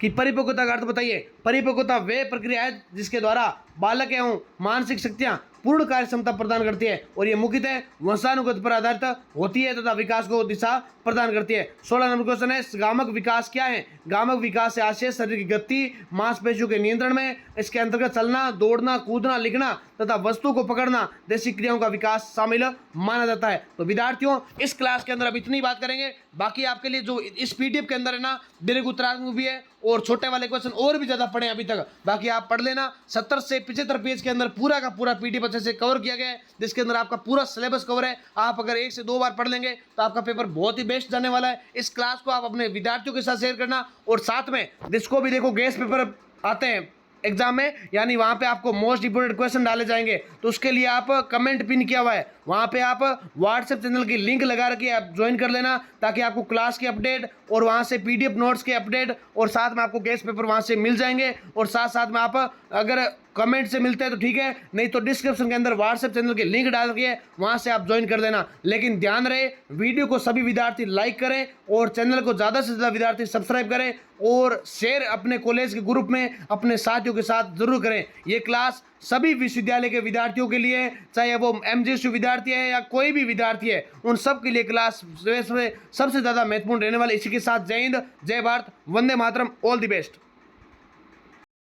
A: कि परिपक्वता का अर्थ बताइए। परिपक्वता वे प्रक्रिया है जिसके द्वारा बालक एवं मानसिक शक्तियां पूर्ण कार्य क्षमता प्रदान करती है और ये मुख्यतः वंशानुगत पर आधारित होती है तथा विकास को दिशा प्रदान करती है। 16 नंबर क्वेश्चन है, गामक विकास क्या है। गामक विकास से आशय शरीर की गति, मांसपेशियों के नियंत्रण में, इसके अंतर्गत चलना, दौड़ना, कूदना, लिखना तथा वस्तु को पकड़ना जैसी क्रियाओं का विकास शामिल माना जाता है। तो विद्यार्थियों इस क्लास के अंदर अब इतनी बात करेंगे, बाकी आपके लिए जो इस पीडीएफ के अंदर है ना, दीर्घ उत्तरार्थ भी है और छोटे वाले क्वेश्चन और भी ज्यादा पढ़े अभी तक, बाकी आप पढ़ लेना। 70 से 75 पेज के अंदर पूरा का पूरा पीडीएफ अच्छे से कवर किया गया है, जिसके अंदर आपका पूरा सिलेबस कवर है। आप अगर 1 से 2 बार पढ़ लेंगे तो आपका पेपर बहुत ही बेस्ट जाने वाला है। इस क्लास को आप अपने विद्यार्थियों के साथ शेयर करना और साथ में जिसको भी देखो गेस्ट पेपर आते हैं एग्जाम में, यानी वहां पे आपको मोस्ट इंपोर्टेंट क्वेश्चन डाले जाएंगे, तो उसके लिए आप कमेंट पिन किया हुआ है, वहां पे आप व्हाट्सएप चैनल की लिंक लगा रखी आप ज्वाइन कर लेना, ताकि आपको क्लास की अपडेट और वहां से पीडीएफ नोट्स के अपडेट और साथ में आपको गेस्ट पेपर वहां से मिल जाएंगे। और साथ साथ में आप अगर कमेंट से मिलते हैं तो ठीक है, नहीं तो डिस्क्रिप्शन के अंदर व्हाट्सएप चैनल की लिंक डाल रखी है, वहां से आप ज्वाइन कर देना। लेकिन ध्यान रहे, वीडियो को सभी विद्यार्थी लाइक करें और चैनल को ज़्यादा से ज़्यादा विद्यार्थी सब्सक्राइब करें और शेयर अपने कॉलेज के ग्रुप में अपने साथियों के साथ जरूर करें। ये क्लास सभी विश्वविद्यालय के विद्यार्थियों के लिए, चाहे वो एमजीएसयू विद्यार्थी है या कोई भी विद्यार्थी है, उन सब के लिए क्लास सबसे ज़्यादा महत्वपूर्ण रहने वाले। इसी के साथ जय हिंद, जय Bharat, Vande Mataram, all the best.